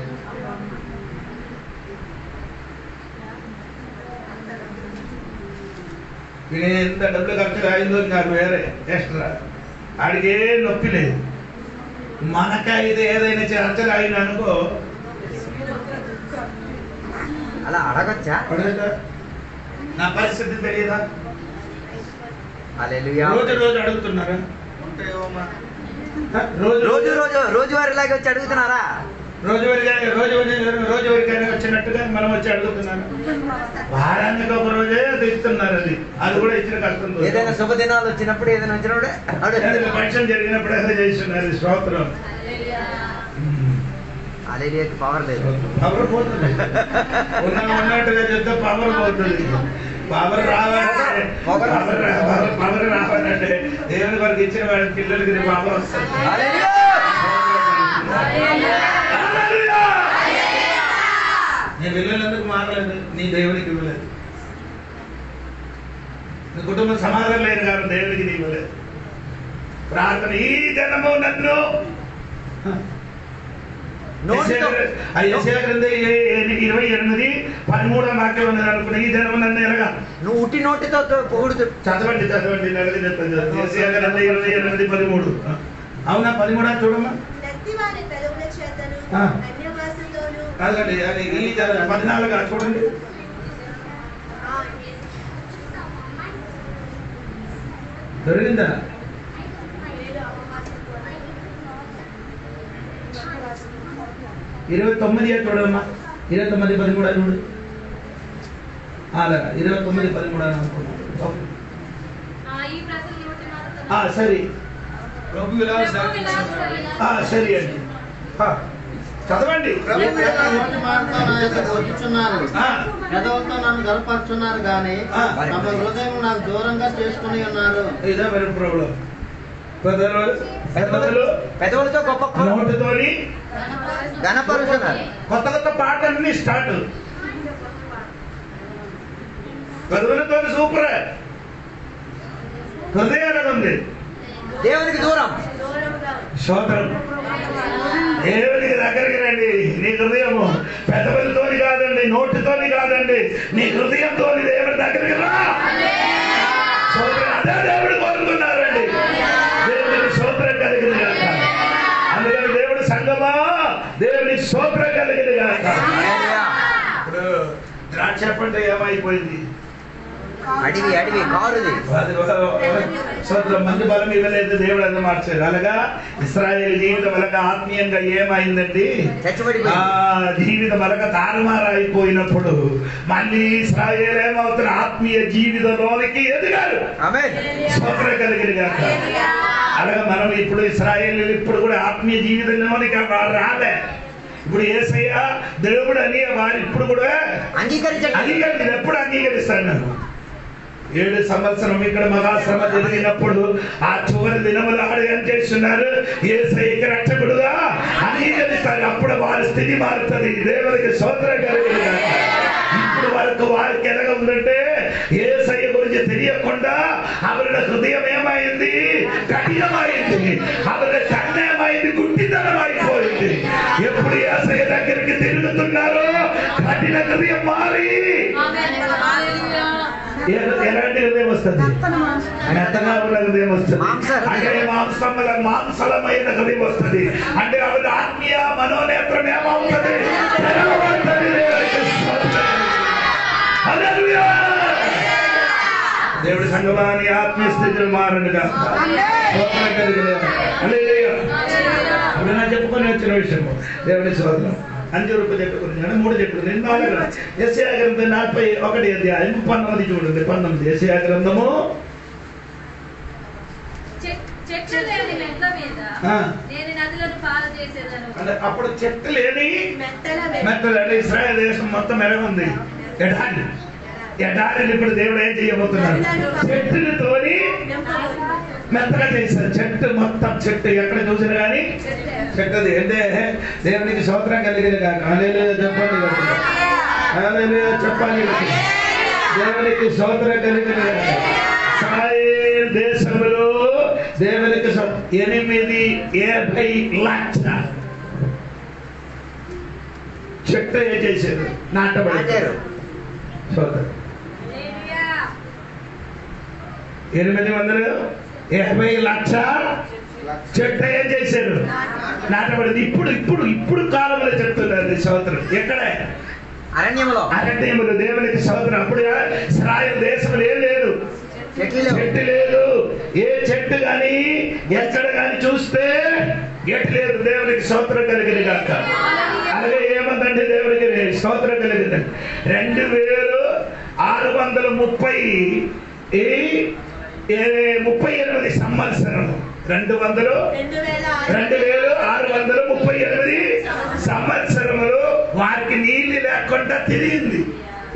వీడు ఎంత డబ్బులు ఖర్చు అయిందో నాకు వేరే ఎక్స్ట్రా ఆడికి ఏ నొప్పి లేదు. మనకైతే ఏదైనా చర్చలు అయిన అనుకో అలా అడగొచ్చా? నా పరిస్థితి తెలియదా? హల్లెలూయా. రోజు రోజు అడుగుతున్నారా? రోజువారీలాగా వచ్చి అడుగుతున్నారా? రోజువారీగానే వచ్చినట్టుగా మనం వచ్చి అడుగుతున్నారా? వారానికి ఒక రోజే ఇస్తున్నారు. అది కూడా ఇచ్చిన కష్టం. ఏదైనా శుభదినాలు వచ్చినప్పుడు ఏదైనా వచ్చినప్పుడు ఫంక్షన్ జరిగినప్పుడు ఏదో చేస్తున్నారు. స్తోత్రం. హల్లెలూయాకి పవర్ లేదు. పవర్ పోతుంది. ఉన్నట్టుగా చెప్తే పవర్ పోతుంది. పవర్ రావాలంటే దేవుని వరకు ఇచ్చిన వాడి పిల్లలకి పవర్ వస్తుంది. నేను పిల్లలందుకు మారలేదు, నీ దేవునికి ఇవ్వలేదు. నీ కుటుంబం సమాధానం లేదు కాబట్టి దేవునికి నీ ఇవ్వలేదు. ప్రార్థన ఈ జనము నన్ను 28:13 వాక్యం ఉన్నది అనుకున్న ఈ జనము నన్ను ఎలాగా నువ్వు ఉట్టి నోటితో పొగుడుతూ చదవండి. యెషయా గ్రంథం 28:13. అవునా? 13 చూడమ్మా. కాదండి, అది ఈ 14 చూడండి. దొరికిందా? 29 చూడమ్మా. 29:13 చూడు. అలా 29:13 అనుకున్నాను. సరే సరే అండి, చదవండి. పెదవులతో నన్ను గర్వపరుచున్నారు కానీ తమ హృదయం నాకు దూరంగా చేసుకుని ఉన్నారు. ఇదే మరి ప్రాబ్లం. పెదవులతో గొప్ప నోటితోని ఘనపరుచున్నారు. కొత్త కొత్త పాటలన్నీ స్టార్ట్. పెదవులతో సూపర్. హృదయాలు ఉంది దేవునికి దూరం. స్తోత్రం. దేవునికి దగ్గరికి రండి. నీ హృదయము పెదవులతోని కాదండి, నోటితోని కాదండి, నీ హృదయంతో దేవుడి దగ్గరికి రా. అదే దేవుడు కోరుతున్నారండి. దేవునికి స్తోత్రం కలిగింది కాక. అందుకని దేవుడు సంగమా దేవునికి స్తోత్రం కలిగింది కాక. ఇప్పుడు ద్రాక్ష పంట ఏమైపోయింది? అడివి కారుది. మంది బలం ఇవ్వలేదు, దేవుడు అది మార్చారు. అలాగా ఇశ్రాయేలు జీవితం అలాగా ఆత్మీయంగా ఏమైందండి? జీవితం అలాగా తారుమారైపోయినప్పుడు మళ్ళీ ఇశ్రాయేలు ఏమవుతారు? ఆత్మీయ జీవితంలోనికి ఎదిగారు. స్తోత్రం కలిగింది కాక. అలాగా మనం ఇప్పుడు ఇశ్రాయేలు ఇప్పుడు కూడా ఆత్మీయ జీవితంలోనికి రాలే. ఇప్పుడు యేసయ్య దేవుడు అని వారు ఇప్పుడు కూడా అంగీకరించారు. ఎప్పుడు అంగీకరిస్తాను? 7 సంవత్సరం ఇక్కడ మహాశ్రమ జరిగినప్పుడు ఆ చివరి దినములు ఆడ ఏం చేస్తున్నారు? యేసయ్యకి రక్షకుడుగా అంగీకరిస్తారు. అప్పుడు వారి స్థితి మారుతుంది. దేవునికి స్తోత్రం కలిగింది. ఇప్పుడు వరకు వారికి ఎలాగ ఉందంటే యేసయ్య గురించి తెలియకుండా ఆవిడ హృదయం ఏమైంది? కఠినమైంది. ఆవిడ కన్నేమైంది? గుడ్డితనం అయిపోయింది. ఎప్పుడు యేసయ్య దగ్గరికి తిరుగుతున్నారో కఠిన హృదయం మారి ఎలాంటి హృదయం వస్తుంది? మెత్తగా ఉన్న హృదయం వస్తుంది. అంటే మాంసలమైన హృదయం వస్తుంది. అంటే ఆవిడ ఆత్మీయ మనోనేత్రం ఏమవుతుంది? దేవుడి సంగమాని ఆత్మీయ స్థితిని మారండి కాక. అప్పుడు నా చెప్పుకొని వచ్చిన విషయం దేవుడి స్తోత్రం. 5 రూపాయలు చెప్పుకుని 3 చెప్పుకుని యెషయా గ్రంథం 41 అధ్యాయం 19 చూడండి. 19 యెషయా గ్రంథము. అంటే అప్పుడు చెట్టు లేని మెట్టలు. అంటే ఇశ్రాయేలు దేశం మొత్తం ఎలా ఉంది? ఎడారిని ఇప్పుడు దేవుడు ఏం చేయబోతున్నారు? చెట్టుతోని మెత్తగా చేశారు. చెట్టు మొత్తం చెట్టు ఎక్కడ చూసినా కానీ చెట్టుది. అంటే దేవునికి స్తోత్రం కలిగింది కాక. హల్లెలూయా చెప్పండి, హల్లెలూయా చెప్పండి. దేవునికి స్తోత్రం కలిగింది కాక. ఇశ్రాయేలు దేశంలో దేవునికి 880 లక్షల చెట్టు ఏం చేశారు? నాటబడ్డారు. స్తోత్రం. 800 80 లక్షల చెట్టు ఏం చేశారు? నాటబడింది. ఇప్పుడు ఇప్పుడు ఇప్పుడు కాలంలో చెప్తున్నారు సోదరులు. ఎక్కడ? అరణ్యములో. అరణ్యములు. దేవునికి సోదరు. అప్పుడు ఇశ్రాయేలు దేశంలో ఏం లేదు, చెట్టు లేదు. ఏ చెట్టు గాని ఎక్కడ గాని చూస్తే గెట్ లేదు. దేవునికి స్తోత్రం కలిగింది కాక. అలాగే ఏమందంటే దేవునికి స్తోత్రం కలిగింది. 2638 సంవత్సరము. 2638 సంవత్సరములు వారికి నీళ్లు లేకుండా తిరిగింది.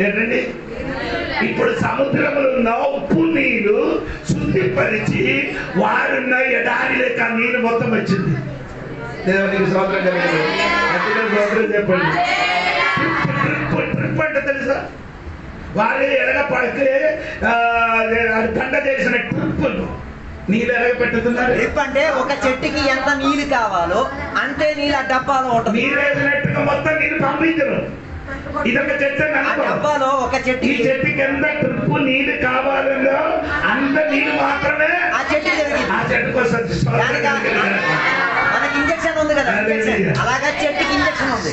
ఏంటండి? ఇప్పుడు సముద్రములో ఉన్న ఉప్పు నీళ్లు శుద్ధిపరిచి వారున్న ఎడారి లేక నీళ్ళు మొత్తం వచ్చింది. దేవునికి స్తోత్రం కలిగింది. చెప్పండి. ట్రిప్ అంటే తెలుసా? వారు ఎలాగ పడితే పంట చేసిన ట్రిప్పులు నీళ్ళు ఎలాగ పెట్టుతున్నారు. ట్రిప్ అంటే ఒక చెట్టుకి ఎంత నీళ్ళు కావాలో అంతే నీళ్ళు ఆ డబ్బాలో ఉంటుంది. నీళ్ళు వేసినట్టుగా మొత్తం నీళ్ళు పంపించరు. ఇదొక చెట్టు డబ్బాలో ఒక చెట్టు, ఈ చెట్టుకి ఎంత ట్రిప్ నీళ్ళు కావాలో అంత నీళ్ళు మాత్రమే ఆ చెట్టుకు వస్తుంది. మనకి ఇంజక్షన్ ఉంది కదా, అలాగా చెట్టుకి ఇంజక్షన్ ఉంది.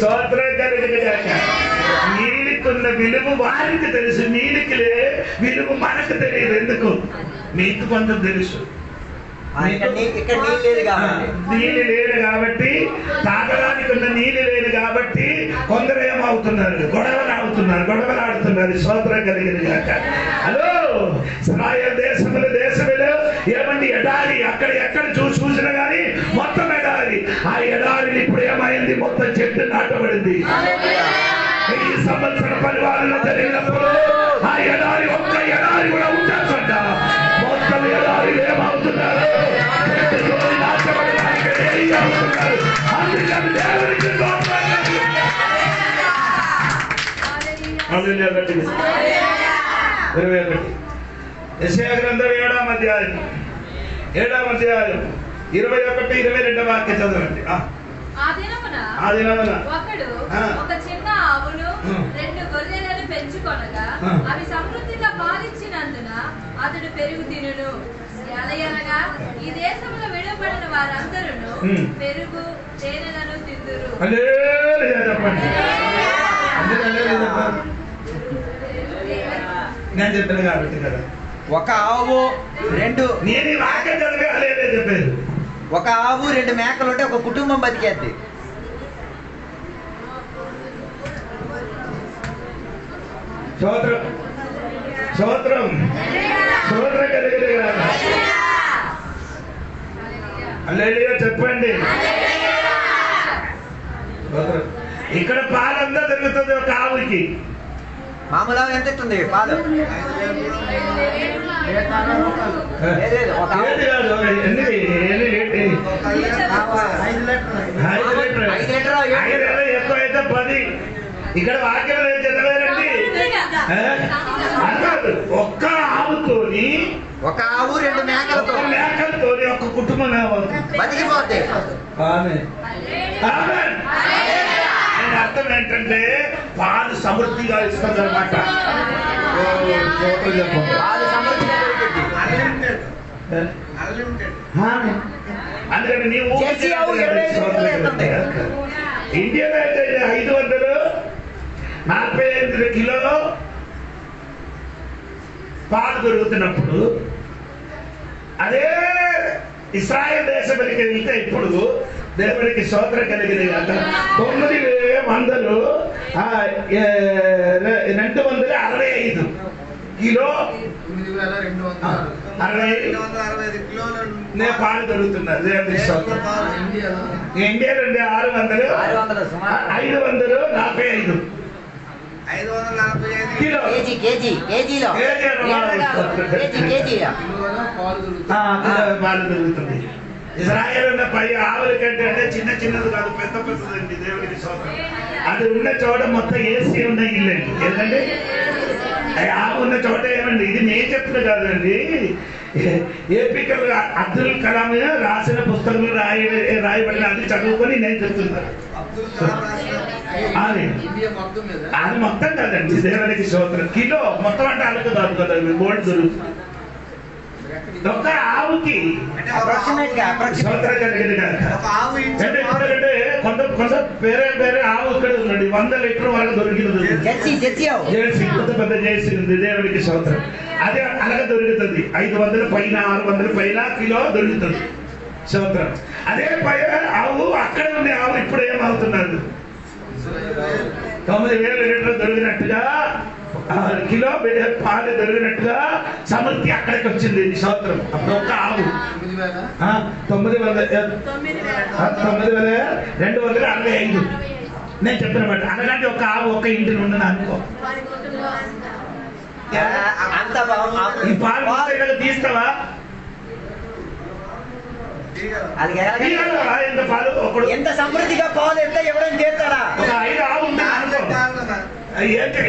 నీళ్ళకున్న విలువ వారికి తెలుసు, నీళ్ళకి విలువ మనకు తెలియదు. ఎందుకు? మీకు కొంచెం తెలుసు. నీళ్ళు లేదు కాబట్టి, తాగడానికి ఉన్న నీళ్ళు లేదు కాబట్టి కొందరు ఏమవుతున్నారు? గొడవలు ఆడుతున్నారు. స్తోత్రం కలిగింది కాక. హలో, ఇశ్రాయేలు దేశంలో ఏమండి? ఎడారి. అక్కడ ఎక్కడ చూసినా కానీ మొత్తం ఎడారి. ఆ ఎడారిని ఇప్పుడు ఏమైంది? మొత్తం చెట్టు నాటబడింది. ఈ సంవత్సర పరిపాలన జరిగినప్పుడు ఆ ఎడారి ఒక్క ఎడారి కూడా ఉండొచ్చంట. మొత్తం ఎడారి ఏమవుతున్నారు? నాటబడడానికి రెడీ అవుతున్నారు. అందుకని దేవునికి యెషయా గ్రంథం 7వ అధ్యాయం 21-22 వాక్యం చదవండి. ఆ దినమున ఒకడు ఒక చిన్న ఆవును 2 గొర్రెలను పెంచుకొనగా అవి సమృద్ధిగా పాలిచ్చినందున అతడు పెరుగు తినును. ఎలయనగా ఈ దేశంలో విడబడిన వారందరూ పెరుగు తేనెలను తిందురు. నేను చెప్పాను కాబట్టి కదా. ఒక ఆవు 2 నేను వాక్యం చదివేదే చెప్పారు. ఒక ఆవు 2 మేకలు ఉంటే ఒక కుటుంబం బతికేద్ది. స్తోత్రం కలిగింది కదా. హల్లెలూయా చెప్పండి. ఇక్కడ పాలంతా దొరుకుతుంది ఒక ఆవుకి. మామూలుగా ఎంత ఇస్తుంది పాలు? ఎక్కువైతే 10. ఇక్కడ వాక్యం చదవారండి. ఒక్క ఆవుతోని, ఒక ఆవు 2 మేకలతోని ఒక కుటుంబం బతికిపోతే. అర్థం ఏంటంటే పాలు సమృద్ధిగా ఇస్తుంది అనమాట. అందుకని నీవు ఇండియాలో అయితే 545 కిలోలు పాలు దొరుకుతున్నప్పుడు అదే ఇశ్రాయేలు దేశంలోకి వెళ్తే ఇప్పుడు దేవునికి స్తోత్రం కలిగింది కదా. 9,265 కిలో 9,265 కిలోలు పాలు దొరుకుతున్నారు. దేవునికి స్తోత్రం. ఇండియాలో 600 545 కేజీలో పాలు దొరుకుతుంది. ఇజ్రాయేల్ ఉన్న 10 ఆవుల కంటే అంటే చిన్నది కాదు, పెద్దదండి. దేవునికి స్తోత్రం. అది ఉన్న చోట మొత్తం ఏసీ ఉన్న ఇల్లు అండి. ఏంటంటే ఆవు ఉన్న చోట ఏమండి, ఇది నేను చెప్తున్నా కాదండి. ఏపీకల్ అబ్దుల్ కలాం రాసిన పుస్తకంలో రాయబడిన అది చదువుకొని నేను చెప్తున్నాను. అది మొత్తం కాదండి. దేవునికి స్తోత్రం. కిలో మొత్తం అంటే అలక కాదు కదా, బోర్డు దొరుకుతుంది. ఒక ఆవుకి అప్రాక్సిమేట్ గా సంవత్సరం కలిగింది కనుక ఒక ఆవు ఇచ్చి అంటే ఎందుకంటే కొంత వేరే ఆవు ఇక్కడ ఉందండి 100 లీటర్ వరకు దొరికినది జెర్సీ ఆవు. జెర్సీ కొంత పెద్ద జెర్సీ ఉంది దేవుడికి సంవత్సరం అదే అలాగే దొరుకుతుంది 500 పైన 600 పైన కిలో దొరుకుతుంది సంవత్సరం. అదే పైన ఆవు అక్కడ ఉండే ఆవు ఇప్పుడు ఏమవుతున్నారు 9,000 లీటర్లు దొరికినట్టుగా కిలో పాలు దొరికినట్టుగా సమృద్ధి అక్కడికి వచ్చింది ఈ సంవత్సరం. అప్పుడు ఒక ఆవు 9,265 నేను చెప్పినమాట అలాంటి ఒక ఆవు ఒక ఇంటి నుండి అనుకో అంత ఈ పాలు తీస్తావా ఎంత పాలు ఒకడు ఎంత సమృద్ధిగా పాలు ఎంత ఎవడని చేస్తాడా? ఒక 5 ఆవు ఉంటుంది అనుకో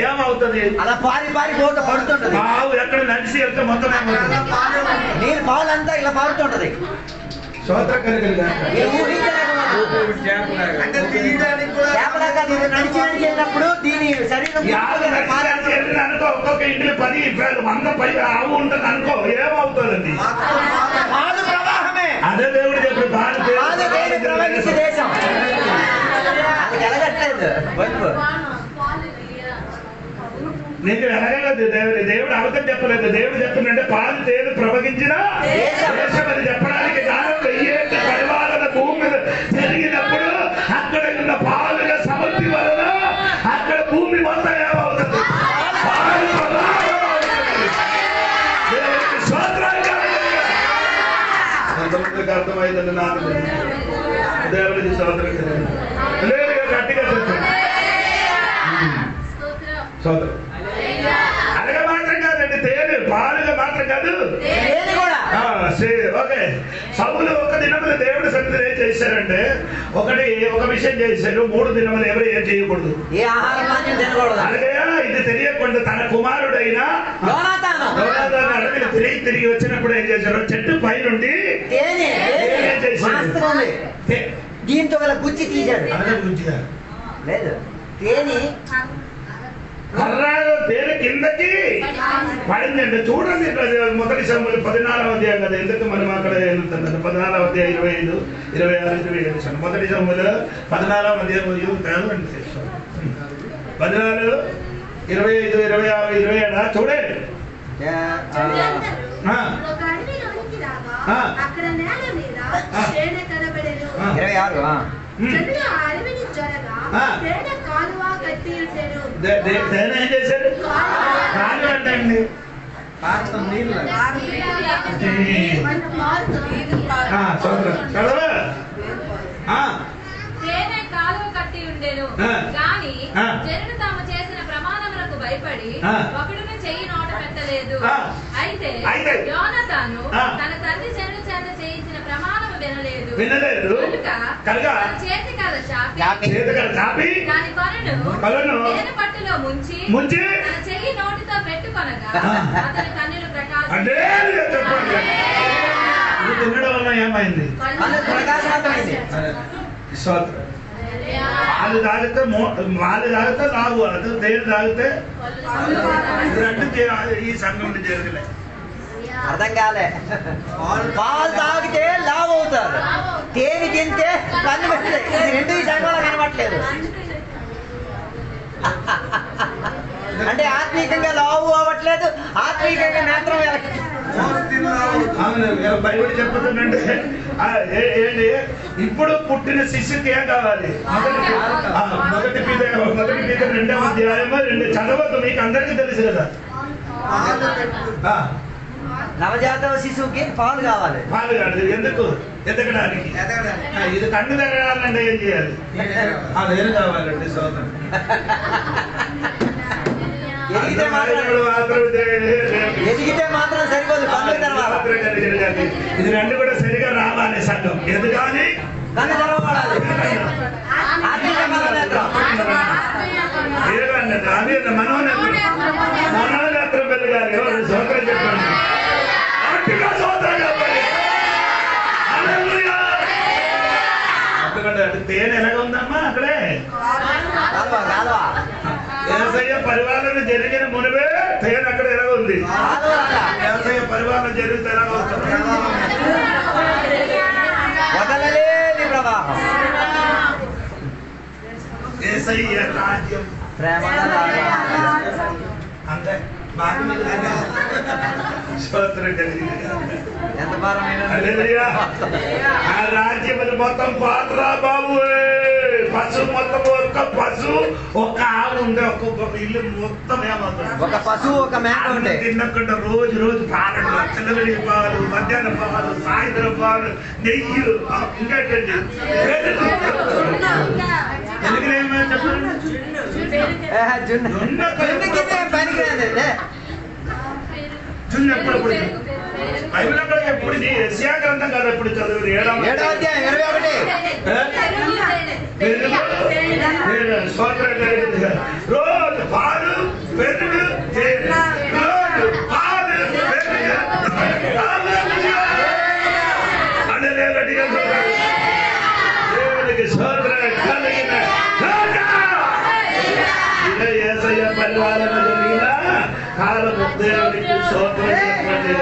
ఏమవుతుంది అలా పారి పోత పడుతుంటది. ఆవు ఎక్కడ నడిచి వెళ్తే మొత్తం నీళ్ళు పాలంతా ఇలా పారుతుంటది. అంటే తీయడానికి కూడా చేపలాగా నీరు నడిచి వెళ్ళినప్పుడు దీని శరీరం అనుకో ఒక్కొక్క ఇంటిలో 10 100 పై ఆవు ఉంటుంది అనుకో ఏమవుతుందండి పాలు ప్రవాహమే. అదే దేవుడు చెప్పి పాలు దేని ప్రవహించే దేశం అది ఎలగట్లేదు వైపు. నీకు ఎలాగలేదు దేవుడు అబద్ధం చెప్పలేదు. దేవుడు చెప్పిందంటే పాలు తేలు ప్రవహించిన దేశం అని చెప్పడానికి కారణం 1000 పరివారణ భూమి మీద జరిగినప్పుడు అక్కడ ఉన్న పాలుగా సమృద్ధి వలన అక్కడ భూమి మొత్తం ఏమవుతుంది దేవుడికి స్తోత్రాలు. ఎంతమందికి అర్థమైందండి నాకు దేవుడికి స్తోత్రం లేదుగా గట్టిగా చెప్పండి స్తోత్రం. అలాగే మాత్రం కాదండి తేనె పాలుగా మాత్రం కాదు ఓకే. సౌలు ఒక దినములు దేవుడి సన్నిధిలో ఏం చేశారంటే ఒక విషయం చేశారు 3 దినములు ఎవరు ఏం చేయకూడదు అలాగే ఇది తెలియకుండా తన కుమారుడైన అడవిని తిరిగి వచ్చినప్పుడు ఏం చేశారు చెట్టు పై నుండి దీంతో గుచ్చి తీశాడు. లేదు తేనె కర్రాలు తేనె కిందకి పడిందండి. చూడండి మొదటి సమయంలో 14వ అధ్యాయం కదా ఎందుకు మనం అక్కడ 14వ అధ్యాయం 25, 26, 27 మొదటి సమయంలో 14వ అధ్యాయం 14, 25, 26, 27 చూడండి. అక్కడ నేల మీద తేనె కనబడెను. 26 చెట్లు అడవిని జరగా తేనె కాలువ కట్టి ఉండెను. తేనె ఏం చేశారు కాలు అంటండి తేనె కాలువ కట్టి ఉండెను గాని జనులు తాము చేసిన ప్రమాణములకు భయపడి ఒకడును చెయ్యి నోట పెట్టలేదు. అయితే యోనాతాను తన తండ్రి జనుల చేత చేయించిన ప్రమాణము వినలేదు కనుక చేతి కర్ర చాపి దాని కొనను తేనె పట్టులో ముంచి తన చెయ్యి నోటితో పెట్టుకొనగా అతని కన్నులు ప్రకాశం తినడం వల్ల ఏమైంది పాలు తాగితే లావు అది తేనె తాగితే ఈ సంఘంలో జరగలే. అర్థం కాలే. పాలు తాగితే లావు అవుతారు, తేనె తింటే కన్ను పెట్టలేదు. ఇది రెండు ఈ సంఘంలో కనబట్టలేదు. అంటే ఆత్మీయంగా లావు అవ్వట్లేదు, ఆత్మీయంగా మాత్రం బైబిల్ చెప్పుతుందంటే ఏంటి ఇప్పుడు పుట్టిన శిశుకి ఏం కావాలి మొదటి పీత 2వ అధ్యాయము 2 చదవద్దు మీకు అందరికీ తెలుసు కదా. నవజాత శిశువుకి పాలు కావాలి. పాలు కాదు ఎందుకు ఎదగడానికి ఇది కన్ను తెరగాలంటే ఏం చేయాలి ఏం కావాలండి సోదరు ఎదిగితే మాత్రం సరిపోదు, ఇది 2 కూడా సరిగా రావాలి సంఘం ఎదుగాని కన్ను తెరవబడాలి. మనోనేత్రం పెరగాలి. సోదరం చెప్పండి ఎందుకంటే అది తేనె ఎలాగ ఉందమ్మా అక్కడే వ్యవసాయ పరివారాలు జరిగిన మునివే తేనె అక్కడ ఎలాగ ఉంది. వ్యవసాయ పరిపాలన జరిగితే ఎలా వస్తుంది? వదలలేని ప్రవాహం యేసయ్య రాజ్యం ప్రేమల అంతే బాగా స్తోత్రం కలిగింది. ఎంత భారమైన హల్లెలూయా. ఆ రాజ్యములు మొత్తం పాత్ర బాబు పశు మొత్తం ఒక్క పశు ఒక ఆవు ఉండే ఒక్కొక్క ఇల్లు మొత్తం ఏమవుతుంది? ఒక పశువు ఒక మేక ఉండే తిన్నకుండా రోజు రోజు పాలన చిల్లబడి పాలు మధ్యాహ్నం పాలు సాయంత్రం పాలు నెయ్యి ఇంకేంటండి తెలుగులో ఏమైనా చెప్పండి. జున్ను ఎప్పుడు బైబిల్ అక్కడ ఎప్పుడు యెషయా గ్రంథం కదా ఎప్పుడు చదువు 7వ అధ్యాయం 21 రోజు పాలు పెరుగు రోజు పాలు దేవునికి స్తోత్రం కలిగిన యేసయ్య పరిపాలన జరిగిన కాలము దేవునికి స్తోత్రం చెప్పండి.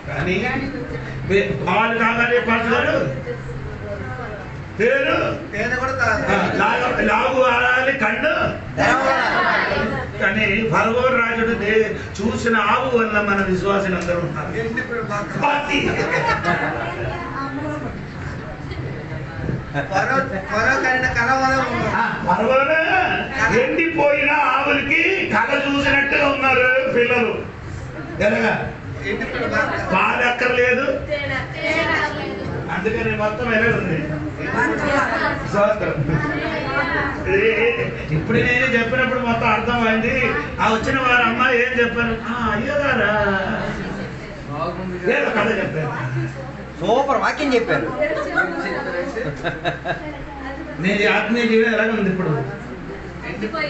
కానీ పాలు కాగానే పాటలు పేరు లాగు ఆడాలి కన్ను. కానీ ఫరో రాజుడు చూసిన ఆవు వల్ల మన విశ్వాసులు అందరూ ఉన్నారు. ఎండిపోయిన ఆవులకి కళ చూసినట్టుగా ఉన్నారు పిల్లలు. ఎలాగా పాలు ఎక్కర్లేదు, అందుకని మొత్తం ఎలాగుంది. ఇప్పుడు నేను చెప్పినప్పుడు మొత్తం అర్థమైంది. ఆ వచ్చిన వారు అమ్మ ఏం చెప్పారు? అయ్యగారా ఏదో కథ చెప్పారు, సూపర్ వాక్యం చెప్పారు. నేను ఆత్మీయ జీవితం ఎలాగ ఉంది ఇప్పుడు?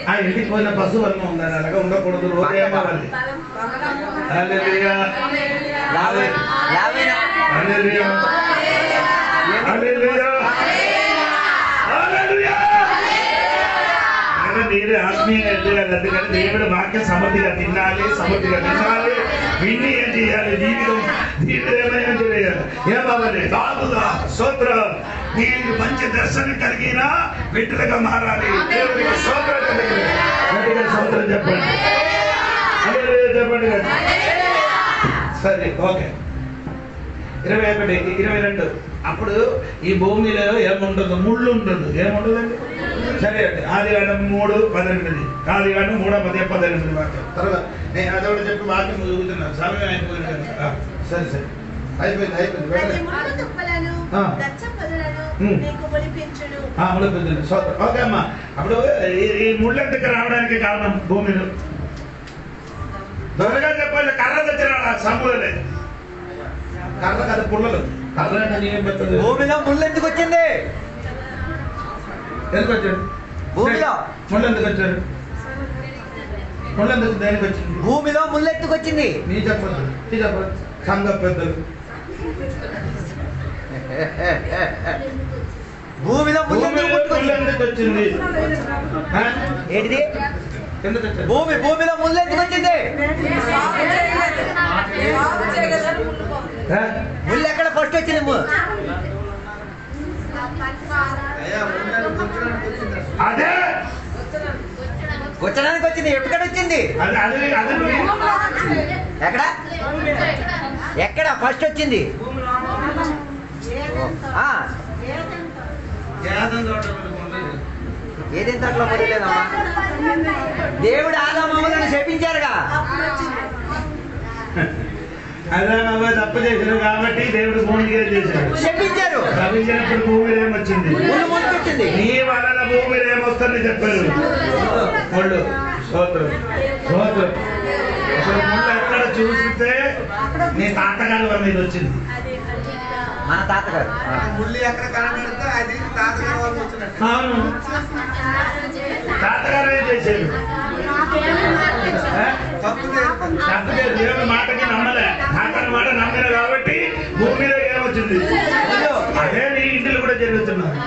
ఆ ఎండిపోయిన పశువు వల్ల ఉందని అలాగా ఉండకూడదు. రోజు ఏమవ్వాలి? హల్లెలూయా హల్లెలూయా హల్లెలూయా హల్లెలూయా. మీరు ఆత్మీయంగా ఎదగాలి. అందుకని దేవుడు వాక్యం సమృద్ధిగా తినాలి, సమృద్ధిగా తినాలి. విన్ని ఏం చేయాలి? జీవితం ఏమైనా చేయాలి. ఏమవ్వాలి? తాగుదా స్తోత్రం. మీరు మంచి దర్శనం కలిగిన బిడ్డలుగా మారాలి. దేవుడికి స్తోత్రం కలిగిన స్తోత్రం చెప్పండి, చెప్పండి. సరే ఓకే. 21, 22 అప్పుడు ఈ భూమిలో ఏముండదు? ముళ్ళు ఉండదు. ఏముండదండి? సరే అండి. ఆదికాండం 3:18, ఆదికాండం 3:18 వాక్యం. తర్వాత నేను అదొకటి చెప్పి వాక్యం చదువుతున్నాను. సమయం అయిపోయింది కదా. సరే సరే అయిపోయింది ఓకే అమ్మా. అప్పుడు ఈ ముళ్ళెందుకు రావడానికి కారణం? భూమిలో త్వరగా చెప్పాలి. కర్ర తెచ్చిన సమూహలే కర్ర కదా పుల్లలు. కర్ర భూమిలో ముళ్ళు ఎందుకు వచ్చింది? ఎందుకు వచ్చాడు? భూమిలో ముళ్ళు ఎందుకు వచ్చాడు? ముళ్ళు ఎందుకు దేనికి వచ్చింది? భూమిలో ముళ్ళు ఎందుకు వచ్చింది? నీ చెప్పదు, నీ చెప్పదు. సంఘ పెద్దలు భూమిలో ముళ్ళు ఎందుకు వచ్చింది? ఏంటిది? ఎందుకు వచ్చింది? భూమిలో ముళ్ళు ఎందుకు వచ్చింది? ముళ్ళు ఎక్కడ ఫస్ట్ వచ్చింది? అదే గుచ్చడానికి వచ్చింది. ఎక్కడ వచ్చింది? ఎక్కడ ఎక్కడ ఫస్ట్ వచ్చింది? ఏదైనా తోటలో మొదలేదమ్మా. దేవుడు ఆదామవ్వలను శపించారుగా. అదామవ్వ తప్పు చేశారు కాబట్టి దేవుడు భూమికి చేశాడు. శపించారు. శపించినప్పుడు భూమిలో ఏమొచ్చింది? వచ్చింది. నీ వలన భూమిలో ఏమొస్తుందని చెప్పారు. ముళ్ళు. స్తోత్రం స్తోత్రం. అసలు ముళ్ళు ఎక్కడ చూస్తే నీ తాతగారి వల్ల ఇది వచ్చింది. మన తాతగారు ముళ్ళు ఎక్కడ కనబడితే అది తాతగారు వాళ్ళు వచ్చినట్టు. అవును, తాతగారు ఏం చేశారు? తప్పుదే. దేవుని మాటకి నమ్మలే. తాతగారి మాట నమ్మిన కాబట్టి భూమిలో ఏమొచ్చింది? అదే నీ ఇంటిలో కూడా జరుగుతున్నారు.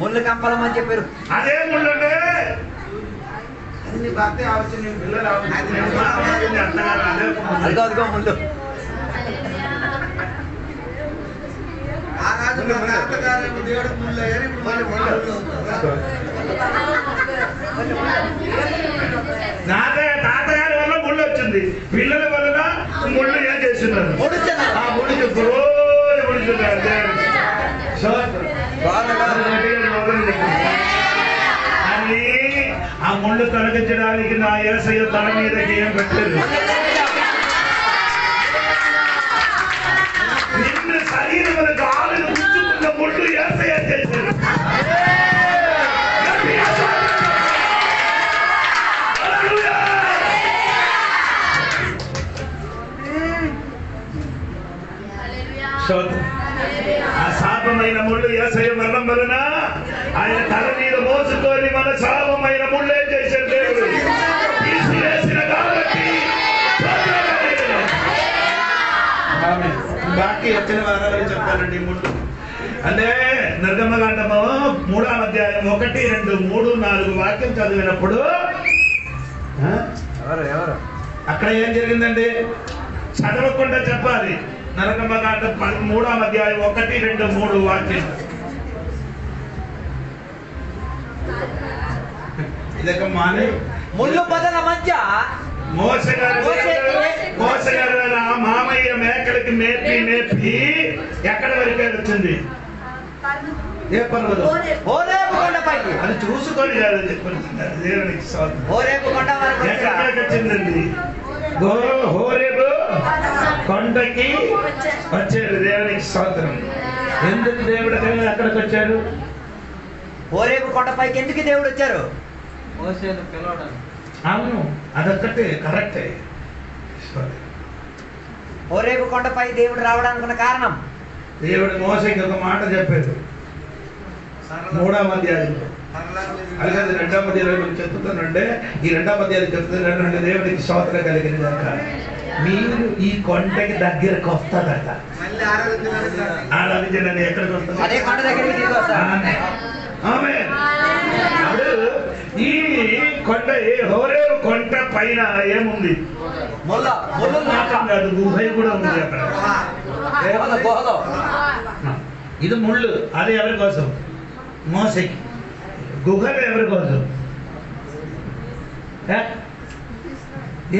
ముళ్ళు కంపలం అని చెప్పారు. అదే ముళ్ళు భక్తి ఆవచ్చు, నీ పిల్లలు ఆవచ్చు, అదిగో అదిగో ముందు ఆ రాజు మా తాతగారు దేవుడు ముళ్ళు అయ్యారు, ఇప్పుడు మళ్ళీ ముళ్ళు తాతగారి వల్ల ముళ్ళు వచ్చింది, పిల్లల వల్ల ముళ్ళు ఏం చేస్తున్నారు? ఆ ముళ్ళు రోజు ముడుచున్నారు. అని ఆ ముళ్ళు తొలగించడానికి నా యేసయ్య తల మీదకి ఏం పెట్టలేదు. నిన్ను శరీరములు గాలిని ఉంచుకున్న ముళ్ళు యేసయ్య చేశారు. ఆ శాపమైన ముళ్ళు యేసయ్య మరణం వలన ఆయన తల మీద మోసుకొని మన శాపమైన ముళ్ళే చేశారు దేవుడు. తీసివేసిన కాబట్టి బాకీ వచ్చిన వారాలు చెప్తానండి. ముళ్ళు అంటే నిర్గమకాండము 3వ అధ్యాయం 1, 2, 3, 4 వాక్యం చదివినప్పుడు అక్కడ ఏం జరిగిందండి చదవకుండా చెప్పాలి. నిర్గమకాండం 3వ అధ్యాయం 1, 2, 3 వాక్యం. ఇదొక మానే ముళ్ళు పొదల మధ్య మోసగారు మామయ్య మేకలకి మేపి ఎక్కడ వరకు వచ్చింది? ఏ పర్వతం? హోరేబు కొండపైకి. అది చూసుకొని కాదు దేవునికి హోరేబు కొండ వరకు ఎక్కడికి వచ్చిందండి? హోరేబు కొండకి వచ్చారు. దేవునికి స్తోత్రం. ఎందుకు దేవుడు ఎక్కడికి వచ్చారు? హోరేబు కొండపైకి ఎందుకు దేవుడు వచ్చారు? అవును, అదొక్కటే కరెక్టే. హోరేబు కొండపై దేవుడు రావడానికి కారణం దేవుడు మోసేకి ఒక మాట చెప్పారు 3వ అధ్యాయంలో. అది కాదు 2వ అధ్యాయంలో మనం చెప్తున్నాంటే ఈ 2వ అధ్యాయం చెప్తున్నాడు దేవుడికి స్తోత్రం కలిగిన దాక మీరు ఈ కొండకి దగ్గరకు వస్తాదట. ఆరాధించడానికి ఎక్కడికి వస్తుంది? అదే కొండ దగ్గరికి తీసుకొస్తాడు. అప్పుడు ఈ కొండ హోరేబు కొండ పైన ఏముంది? కాదు, గుహ కూడా ఉంది అక్కడ. ఇది ముళ్ళు. అది ఎవరి కోసం? మోసకి. గుహలు ఎవరి కోసం?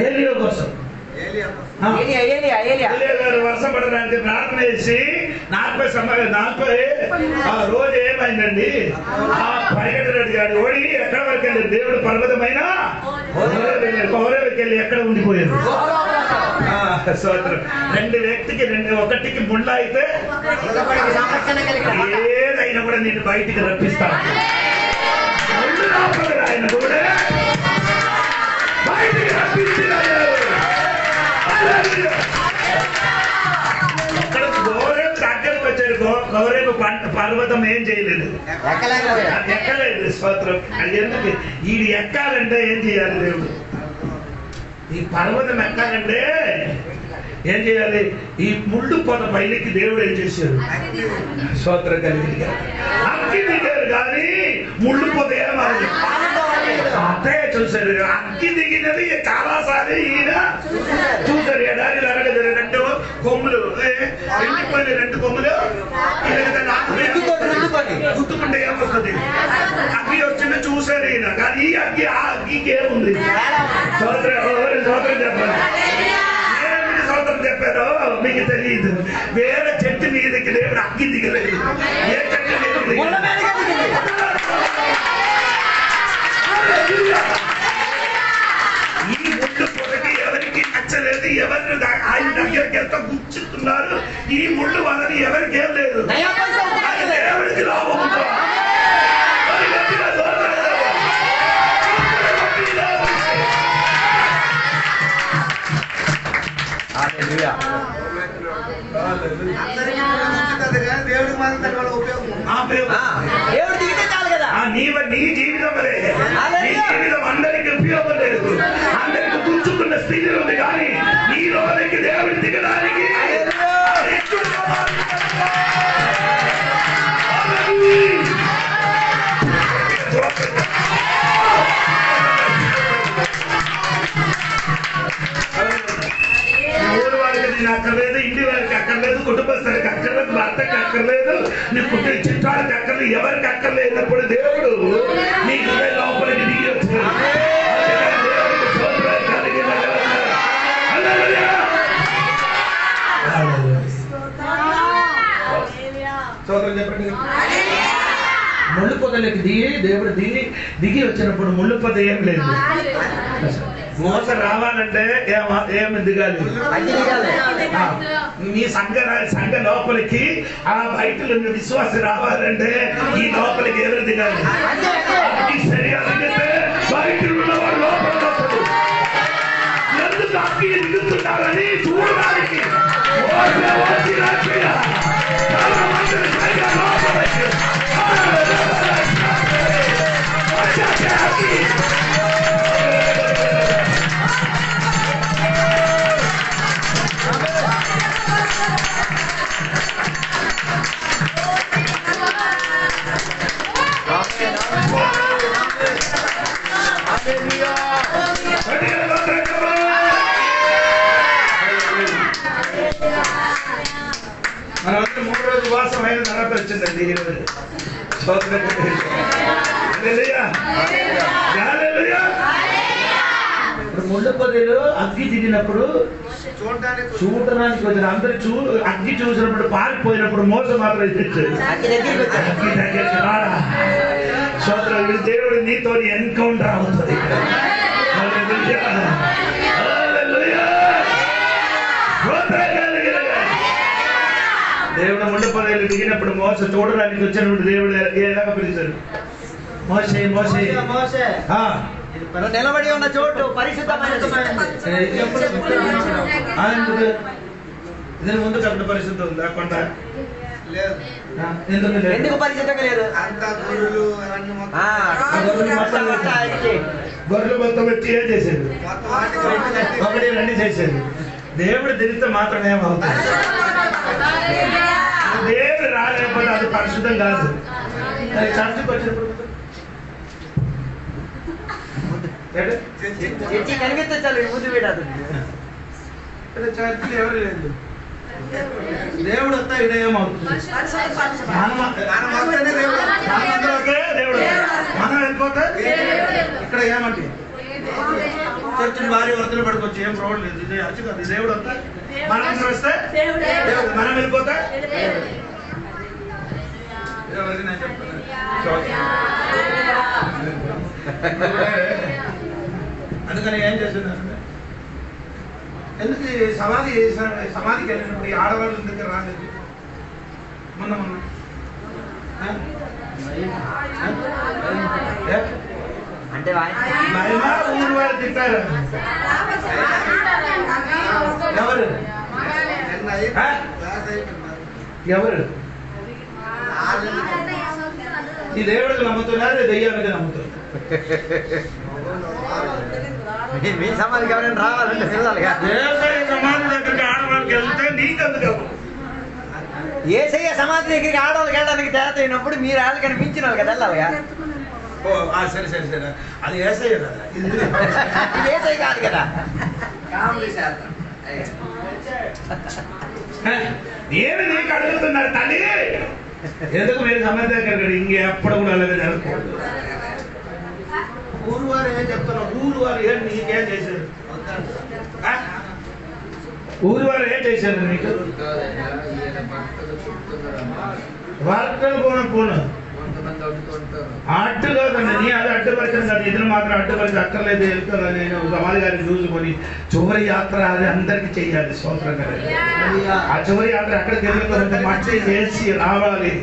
ఏలియా కోసం. వర్షం పడడానికి ప్రార్థన చేసి 40 రోజు ఏమైందండి? ఆ పరిగెట్టరెడ్డి గారు ఓడి ఎక్కడ వరకు వెళ్ళారు? దేవుడు పర్వతమైన హోరేబుకి వెళ్ళి ఎక్కడ ఉండిపోయారు? స్తోత్రం. 2 వ్యక్తికి ఒకటికి ముళ్ళ అయితే ఏదైనా కూడా నేను బయటికి రప్పిస్తాను. ముళ్ళు లోపల ఆయన కూడా బయటికి రప్పించినారు. అక్కడ గౌరవం దగ్గరకు వచ్చారు. గౌరవ పర్వతం ఏం చేయలేదు, ఎక్కలేదు. స్తోత్రం. ఎందుకు ఈ ఎక్కాలంటే ఏం చేయాలి? దేవుడు ఈ పర్వతం ఎక్కాలంటే ఏం చేయాలి? ఈ ముళ్ళు పొద పైకి దేవుడు ఏం చేశాడు? స్తోత్రం కలిగి అక్కి దిగారు కానీ ముళ్ళు పొద ఏమాలి అత్తయ్య చూశారు. అక్కి దిగినది చాలాసార్లు ఈయన చూశారు. ఎడారి అరగదు 2 కొమ్ములు ఎండిపోయిన 2 కొమ్ములు గుర్తుకుంటే ఏమొస్తుంది? అగ్గి వచ్చింది చూశారు ఈయన. కానీ ఈ అగ్గి ఆ అగ్గికి ఏముంది? సోదరం చెప్పాలి. ఏమిటి సోదరం చెప్పారో మీకు తెలియదు. వేరే చెట్టు మీదకి దేవుడు అగ్గి దిగలేదు. ఏ చెట్టు మీద? ఈ ముళ్ళు పొదకి ఎవరికి నచ్చలేదు. ఎవరు ఆయన దగ్గరికి ఎంత గుచ్చుతున్నారు. ఈ ముళ్ళు వలని ఎవరికి ఏం లేదు. దేవుడికి లాభం ఉందా? దేవుడికి మాత్రం దానివల్ల దేవుడు దిగితే చాలు కదా. నీ జీవితం నీ జీవితం అందరికి ఉపయోగం లేదు. అందరికి గుంచుకున్న స్థితి ఉంది. కానీ నీ లోనికి దేవుడు దిగడానికి నీ పుట్టిన చిత్రాలకు అక్కర్లు ఎవరికి అక్కర్లేనప్పుడు దేవుడు నీ హృదయ లోపలికి దిగి వచ్చాడు. దేవుడికి స్తోత్రం కలిగిన స్తోత్రం చెప్పండి. ముళ్ళు పొదలకి దేవుడు దిగి వచ్చినప్పుడు ముళ్ళు పొద ఏం లేదు. మోస రావాలంటే ఏమి దిగాలి? మీ సంఘ లోపలికి ఆ బయటలో విశ్వాసం రావాలంటే ఈ లోపలికి ఎవరు దిగాలి? బయట ఉన్నవాడు లోపల ఎందుకు అక్కి దిగుతున్నారని చూడడానికి మనమంతా 3 రోజులు వాసం అయిన తర్వాత వచ్చిందండి. ముళ్ళు పొదలు అగ్గి దిగినప్పుడు చూడటానికి వచ్చిన అందరు అగ్గి చూసినప్పుడు పారిపోయినప్పుడు మోస మాత్రం తెచ్చాడు. అగ్గి దగ్గరికి రాడా సోదరుడు, దేవుడు నీతో ఎన్కౌంటర్ అవుతుంది. దేవుడు ముళ్ళు పొదలు దిగినప్పుడు మోస చూడడానికి వచ్చినప్పుడు దేవుడు ఎలాగ పిలిచాడు? మోసే మోసే నిలబడి ఉన్న చోటు పరిశుద్ధమైనది. ఇది ముందు అక్కడ పరిశుద్ధం ఉందా? కొండ ఎందుకు పరిశుద్ధంగా లేదు? గొర్రెలు మొత్తం వచ్చి ఏం చేసేది? ఒకటి రెండు చేసేది. దేవుడు తిరిగితే మాత్రం ఏమవుతుంది? దేవుడు రాలేకపోతే అది పరిశుద్ధం కాదు. అది చర్చకు వచ్చినప్పుడు కనిపించాలి ముందు పెట్టదు. చర్చలు ఎవరు లేదు. దేవుడు వస్తా ఇక్కడ ఏమవుతుంది? దేవుడు మనం వెళ్ళిపోతే ఇక్కడ ఏమంటే చర్చలు భారీ వర్తలు పడుకోవచ్చు. ఏం ప్రాబ్లం లేదు. ఇది అచ్చు కాదు. దేవుడు వస్తా మనం వస్తే మనం వెళ్ళిపోతే ఎవరికి నేను చెప్తాను. అందుకని ఏం చేస్తున్నారంటే ఎందుకు సమాధికి వెళ్ళినప్పుడు ఈ ఆడవాళ్ళ దగ్గర రాలేదు. మొన్న అంటే భయమా ఊరు వాళ్ళు తిట్టారు. ఎవరు ఎవరు ఈ దేవుడికి నమ్ముతున్నారు, దెయ్యానికి నమ్ముతున్నారు. మీ సమాధికి ఎవరైనా రావాలంటే పిల్లలుగా సమాధి దగ్గరికి ఆడవాళ్ళకి వెళ్తే నీకెందుకు? ఏసయ్య సమాధి దగ్గరికి ఆడవాళ్ళకి వెళ్ళడానికి తేత అయినప్పుడు మీరు వాళ్ళు కనిపించిన వాళ్ళు కదా వెళ్ళాలిగా. సరే సరే సరే అది ఏసయ్య కదా, ఇది ఏసయ్య కాదు కదా. ఏమి నీకు అడుగుతున్నారు తల్లి? ఎందుకు మీరు సమాధి దగ్గర ఇంకెప్పుడు కూడా అలాగే జరగకూడదు. ఊరు వారు ఏం చెప్తున్నారు? ఊరు వారు ఏం నీకేం చేశారు? ఊరు వారు ఏం చేశారు నీకు? వార్తలు పోను అడ్డు కాదండి. నీ అది అడ్డుపరిచిన కాదు. ఇద్దరు మాత్రం అడ్డుపరిచి అక్కర్లేదు వెళ్తున్నా. నేను సమాధి గారిని చూసుకొని చివరి యాత్ర అది అందరికి చెయ్యాలి. స్తోత్రం గారు. ఆ చివరి యాత్ర ఎక్కడికి వెళ్తుందంటే మట్టి చేసి రావాలి.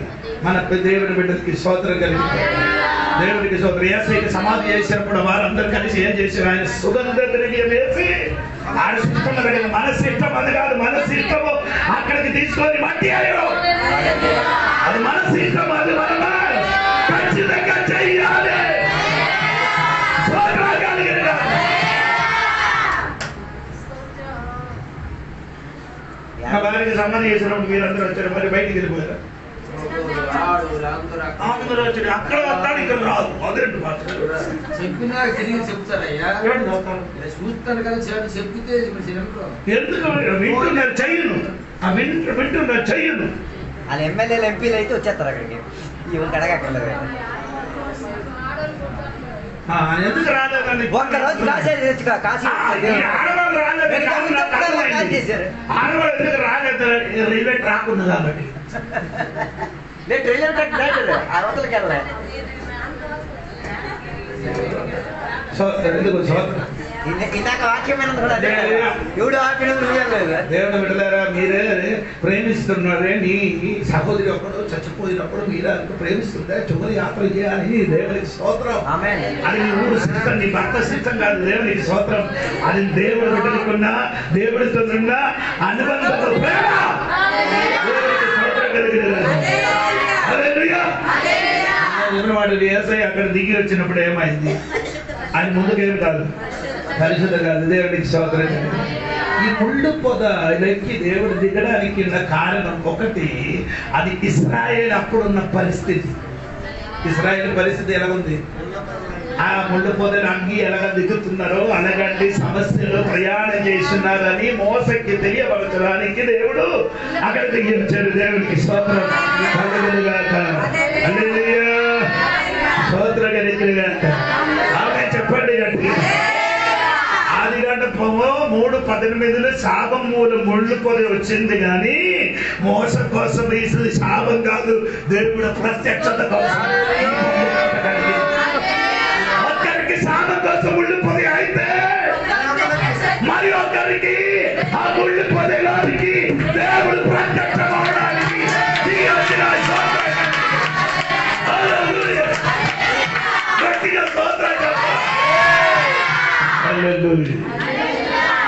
మన దేవుడి బిడ్డలకి స్తోత్రం కలిగి దేవుడికి స్తోత్రం. ఏసైకి సమాధి చేసినప్పుడు వారందరూ కలిసి ఏం చేశారు? ఆయన సుగంధ ద్రవ్యం వేసి ఆయన సిస్టమ్ దగ్గర మన సిస్టమ్ అది కాదు, మన సిస్టమ్ అక్కడికి తీసుకొని మట్టి అయ్యారు. అది మన సిస్టమ్, అది మన ఖచ్చితంగా చెయ్యాలి. నా భార్యకి సంబంధం చేసినప్పుడు మీరందరూ వచ్చారు, మరి బయటికి వెళ్ళిపోయారు. అందరూ వచ్చారు. అక్కడ వస్తాడు, ఇక్కడ రాదు. అదేంటి చెప్పినా తిరిగి చెప్తారయ్యా. చూస్తాను కదా చెప్తే ఎందుకు వింటున్నారు చెయ్యను, వింటున్నారు చెయ్యను. వాళ్ళ ఎమ్మెల్యేలు ఎంపీలు అయితే వచ్చేస్తారు అక్కడికి. ఇవన్నీ అడగక్కర్లేదు. ఎందుకు రాలేదండి? ఒక్కరోజు కాసేది కాశీ చేశారు. ఆడవాళ్ళు ఎందుకు రాలేదు? రైల్వే ట్రాక్ ఉంది కాబట్టి. లేదు రైల్వే ట్రాక్ లేదు, ఆ రోజులకి వెళ్ళలే. ఇందాక వాక్యమైన కూడా ఎవడు ఆపినది దేవుడు బిడ్డలారా, మీరే ప్రేమిస్తున్నారే. నీ సహోదరి ఒకడు చచ్చిపోయినప్పుడు మీరే ప్రేమిస్తుంటే చివరి యాత్ర చేయాలి. దేవునికి స్తోత్రం. అది నీ ఊరు సిద్ధం, నీ భర్త సిద్ధం కాదు. దేవునికి స్తోత్రం. అది దేవుడు బిడ్డలకున్నా దేవుడితో ఉన్న అనుబంధం ప్రేమ. దేవునికి స్తోత్రం కలిగిన వాడు ఏసై అక్కడ దిగి వచ్చినప్పుడు ఏమైంది? ఆయన ముందుకేమి కాదు, పరిశుద్ధ కాదు. దేవుడికి స్తోత్రం. ఈ ముళ్ళు పొద లెక్కి దేవుడు దిగడానికి ఉన్న కారణం ఒకటి, అది ఇశ్రాయేల్ అప్పుడున్న పరిస్థితి. ఇశ్రాయేల్ పరిస్థితి ఎలా ఉంది? ఆ ముళ్ళు పొదను అంగి ఎలాగ దిగుతున్నారో అలాగంటి సమస్యలు ప్రయాణం చేస్తున్నారని మోసకి తెలియబరచడానికి దేవుడు అక్కడ దిగి వచ్చాడు. దేవుడికి స్తోత్రం కలుగునుగాక. హల్లెలూయా. స్తోత్రం కలుగునుగాక. ఆమె చెప్పండి గట్టి. ఆదికాండం 3:18 శాపం మూలం ముళ్ళు పొద వచ్చింది కానీ మోసం కోసం వేసింది శాపం కాదు, దేవుడు ప్రత్యక్షత కోసం. ఒక్కరికి శాపం కోసం ముళ్ళు పొద అయితే మరి ఒక్కరికి ఆ ముళ్ళు పొదలోనికి దేవుడు ప్రత్యక్షమవడానికి గట్టిగా స్తోత్రం చెప్పండి. హల్లెలూయా.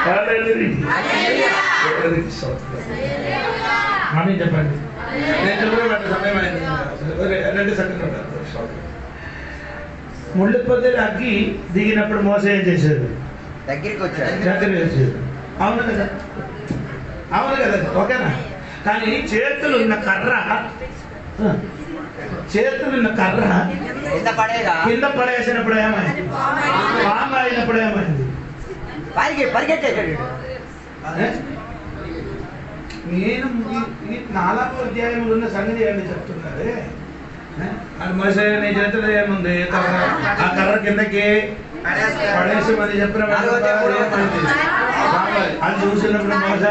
హల్లెలూయా. దేవునికి స్తోత్రం. ఆమేన్ చెప్పండి. నేను చెప్పిన సమయం అయింది. 2 సెకండ్లు. ముళ్ళు పొదలు అగ్గి దిగినప్పుడు మోసం ఏం చేశాడు? దగ్గరికి వచ్చాడు. అవును కదా, అవును కదా, ఓకేనా? కానీ చేతులున్న కర్ర కింద పడేసినప్పుడు ఏమైంది? పాము అయినప్పుడు ఏమైంది? పరిగెట్టాడు. నేను ఈ 4వ అధ్యాయంలో ఉన్న సంగతి అని చెప్తున్నారే. అది మోసే నీ చేతులు ఏముంది? ఆ కర్ర కిందకి పడేసి మరి చెప్పిన అది చూసినప్పుడు మోస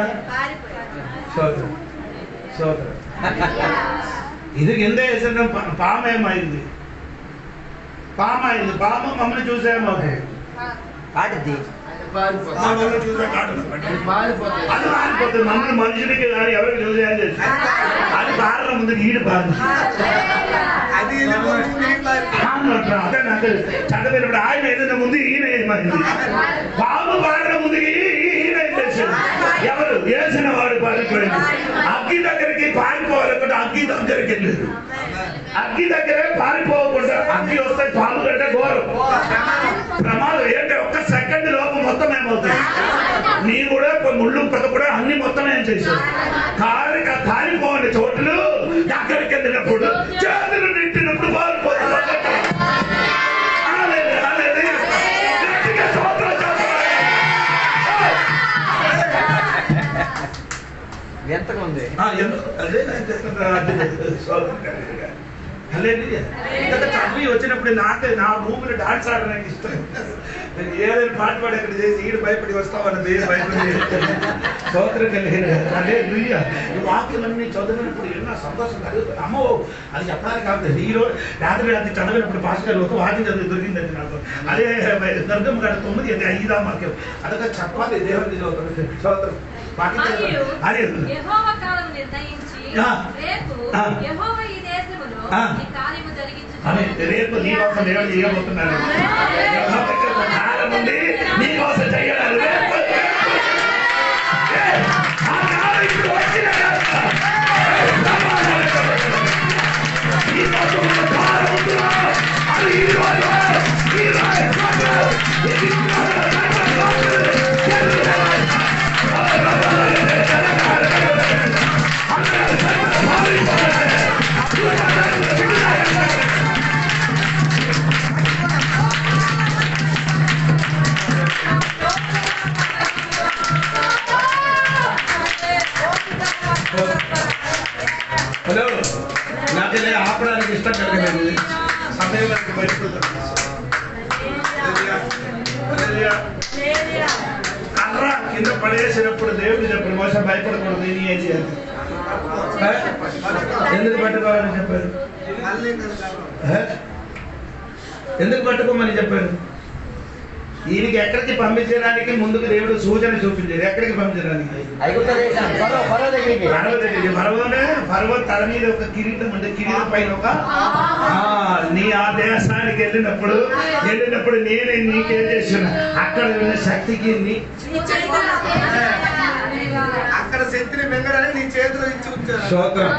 సోదరు ఇది కింద వేసిన పాము ఏమైంది? పాము మమ్మల్ని చూసేమో మమ్మల్ని చూసే అది మారిపోతుంది. మమ్మల్ని మనుషులకి కానీ ఎవరికి చూసేయాలి తెలుసు. అది బారల ముందు ఈడు బారు అదే నాకు చక్కదైనప్పుడు ఆయన ఏదైనా ముందు ఈయన ఏమైంది? పాము బారల ముందు ఈయన ఏం చేశాడు? ఎవరు వేసిన వాడు పారిపోయింది. అగ్గి దగ్గరికి పారిపోవాలనుకుంటే అగ్గి దగ్గరికి వెళ్ళారు. అగ్గి దగ్గరే పారిపోకుండా అగ్గి వస్తే పాము కంటే ఘోరం ప్రమాదం. ఏంటంటే ఒక్క సెకండ్ లోపు మొత్తం ఏమవుతుంది? నీ కూడా ముళ్ళు కథ కూడా అన్ని మొత్తం ఏం చేశారు? కాలిపోండి చోట్లు దగ్గరికి వెళ్ళినప్పుడు చేతులు నిట్టినప్పుడు పారిపోతుంది. ఎంతగా ఉంది? చదివి వచ్చినప్పుడు నా భూమిలో డాన్స్ ఆడడానికి ఇష్టం. ఏదైనా పాట పాడి అక్కడ చేసి ఈడు భయపడి వస్తామన్నది భయపడి స్తోత్రం కలిగిన ఈ వాక్యమన్నీ చదివినప్పుడు ఎన్నో సంతోషం కలుగుతుంది. అమ్మో అది చెప్పడానికి కాదు. ఈరోజు రాత్రి చదివినప్పుడు పాస్టర్ ఒక వాక్యం చదివి దొరికిందండి నాకు. అదే దుర్గమ్మ గారు 9 5వ వాక్యం అదొక చెప్పాలి. దేవుడి స్తోత్రం. రేపు నీ కోసం దేవుడు చేయబోతున్నాడు. నీ కోసం చేయడాలు హలో కర్ర కింద పడేసినప్పుడు దేవుడు చెప్పాడు మోస భయపడకూడదు నేను ఏం చేయాలి ఎందుకు పట్టుకోవాలని చెప్పారు ఎందుకు పట్టుకోమని చెప్పారు ఈయనకి ఎక్కడికి పంపించడానికి ముందుకు దేవుడు సూచన చూపించారు ఎక్కడికి పంపించడానికి పర్వ తల మీద ఒక కిరీటం ఉంటే కిరీటం పైన ఒక నీ ఆ దేశానికి వెళ్ళినప్పుడు నేనే నీకేం చేస్తున్నా అక్కడ ఉన్న శక్తికి అక్కడ శక్తిని మింగడానికి నీ చేతిలో ఇచ్చి ఉంచారు స్తోత్రం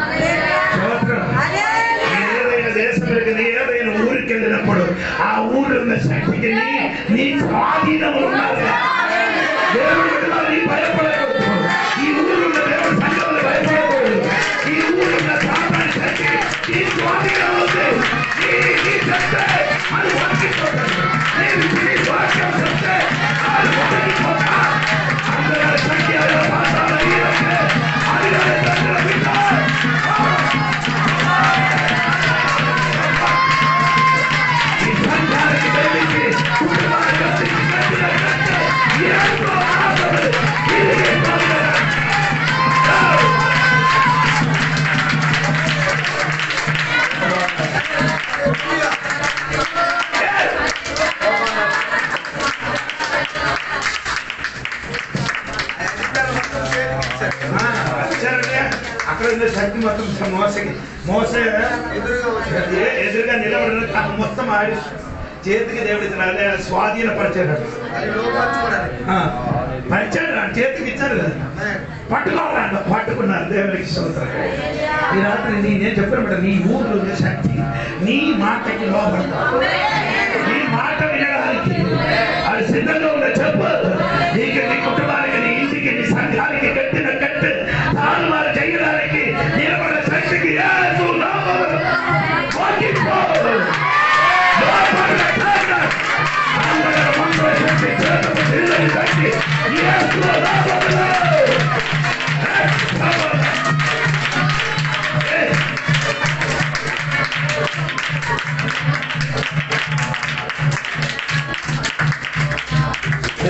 స్తోత్రం ఏదైనా దేశంలోకి ఏదైనా ఊరికి వెళ్ళినప్పుడు ఆ ఊరు ఉన్న శక్తికి నీ స్వాధీనములు ఉన్నారు భయపడకూడదు ఈ ఊరున్న దేవుడు సంఘంలో భయపడకూడదు ఈ ఊరున్న సామాన్య శక్తి నీ స్వాధీనం ఉంది నీ చెప్తే అది వర్తిపోతాడు నీ వాక్యం చెప్తే అది వర్తిపోతా అందరూ శక్తి అక్కడ ఉన్న శక్తి మొత్తం మోస ఎదురుగా నిలబడిన మొత్తం ఆడి చేతికి దేవుడు ఇచ్చినారు స్వాధీనపరిచారు పరిచాడు చేతికి ఇచ్చారు కదా పట్టుకోవాలంట పట్టుకున్నారు దేవుడికి స్తోత్రం ఈ రాత్రి నేను చెప్పిన నీ ఊర్లో ఉన్న శక్తి నీ మాటకి లోపడతావు నీ మాట వినడానికి అది సిద్ధంగా ఉన్న చెప్పు నీకు నీ కుటుంబానికి నీ ఇంటికి నీ సంఘానికి కట్టిన కట్టు తాను వారు చేయడానికి నిలబడిన శక్తికి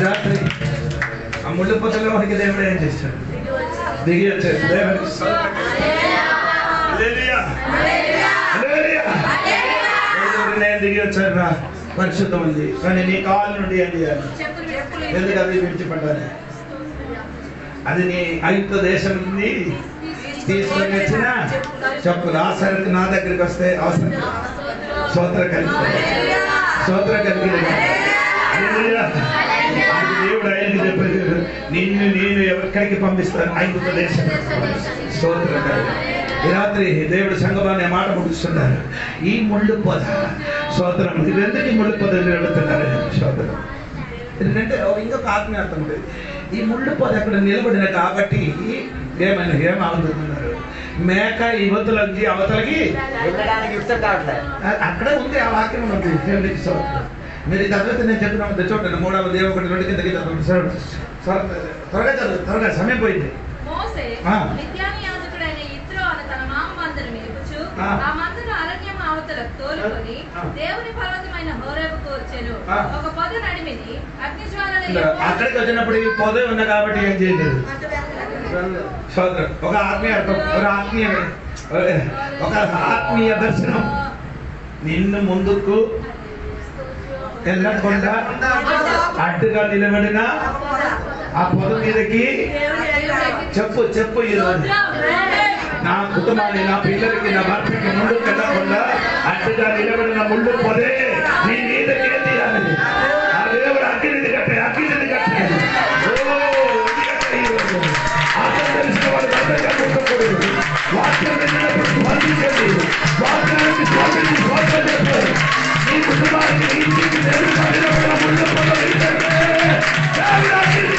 రాత్రి ఆ ముళ్ళు పొదలో మనకి దేవుడు ఏం చేస్తాడు దిగి వచ్చాడు నేను దిగి వచ్చాను రా పరిశుద్ధం ఉంది కానీ నీ కాళ్ళ నుండి ఏం చేయాలి ఎందుకు అది విడిచిపడ్డాలి అది నీ ఐగుప్తు దేశం నుండి తీసుకొని వచ్చిన చెప్పు ఆసరికి నా దగ్గరికి వస్తే అవసరం స్తోత్ర కలిగి దేవుడు ఆయనకి చెప్పేది నేను ఎక్కడికి పంపిస్తాను ఐగుప్తు దేశం స్తోత్ర కలిగి ఈ రాత్రి దేవుడు సంగమాన్ని మాట ముగిస్తున్నారు ఈ ముళ్ళు పొద స్తోత్రం ఇదెందుకు ముళ్ళు పొద నిలబెడుతున్నారు స్తోత్రం ఎందుకంటే ఇంకొక ఆత్మీయ అర్థం ఉంటుంది ఈ ముళ్ళు పొద అక్కడ నిలబడిన కాబట్టి ఏమవుతున్నారు మేక యువతులకి అవతలకి అక్కడే ఉంది ఆ వాక్యం ఉంది దేవుడికి స్తోత్రం మీరు ఇది అర్థం నేను చెప్పిన చూడండి 3వ దేవ 1 కిందకి త్వరగా చదువు త్వరగా సమయం పోయింది ఆ మందను అరణ్యం అవతలకు తోలుకొని దేవుని పర్వతమైన హోరేబుకు వచ్చెను. ఒక పొద నడిమిని అగ్నిజ్వాలలు అక్కడికి వచ్చినప్పుడు ఈ పొద ఉంది కాబట్టి ఏం చేయలేదు సోదరు ఒక ఆత్మీయ అర్థం ఒక ఆత్మీయ దర్శనం నిన్ను ముందుకు వెళ్ళకుండా అడ్డుగా నిలబడిన ఆ పొద మీదకి చెప్పు ఈరోజు నా కుటుంబాన్ని నా పిల్లలకి నా భర్తకి ముందుకు వెళ్ళకుండా అడ్డుగా నిలబడిన ముళ్ళు పొదే నీ మీదకి తీయాలి ఆ దేవుడు అగ్నిది కట్టే అర్థం తెలిసిన వాడు అర్థంగా ఉండకూడదు వాక్యం వెళ్ళినప్పుడు స్పందించండి వాక్యానికి స్వాగతం చెప్పారు నీ కుటుంబానికి నీ ఇంటికి దేవుడుగా నిలబడిన ముళ్ళు పొద దేవుడు అగ్నిది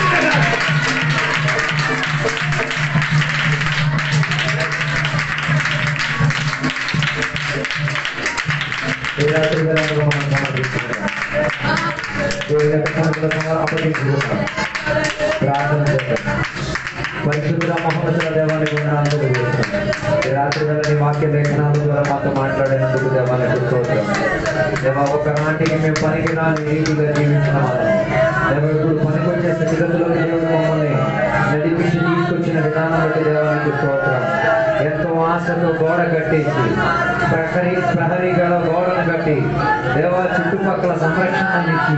పరిశుద్ధ మహోన్నత దేవానికి రాత్రి వేళ నీ వాక్య లేఖనాల ద్వారా మాతో మాట్లాడేందుకు దేవానికి స్తోత్రం. దేవా ఒక నాటికి మేము పనికి రాని రీతిగా జీవించిన వాళ్ళం చుట్టుపక్కల సంరక్షణనిచ్చి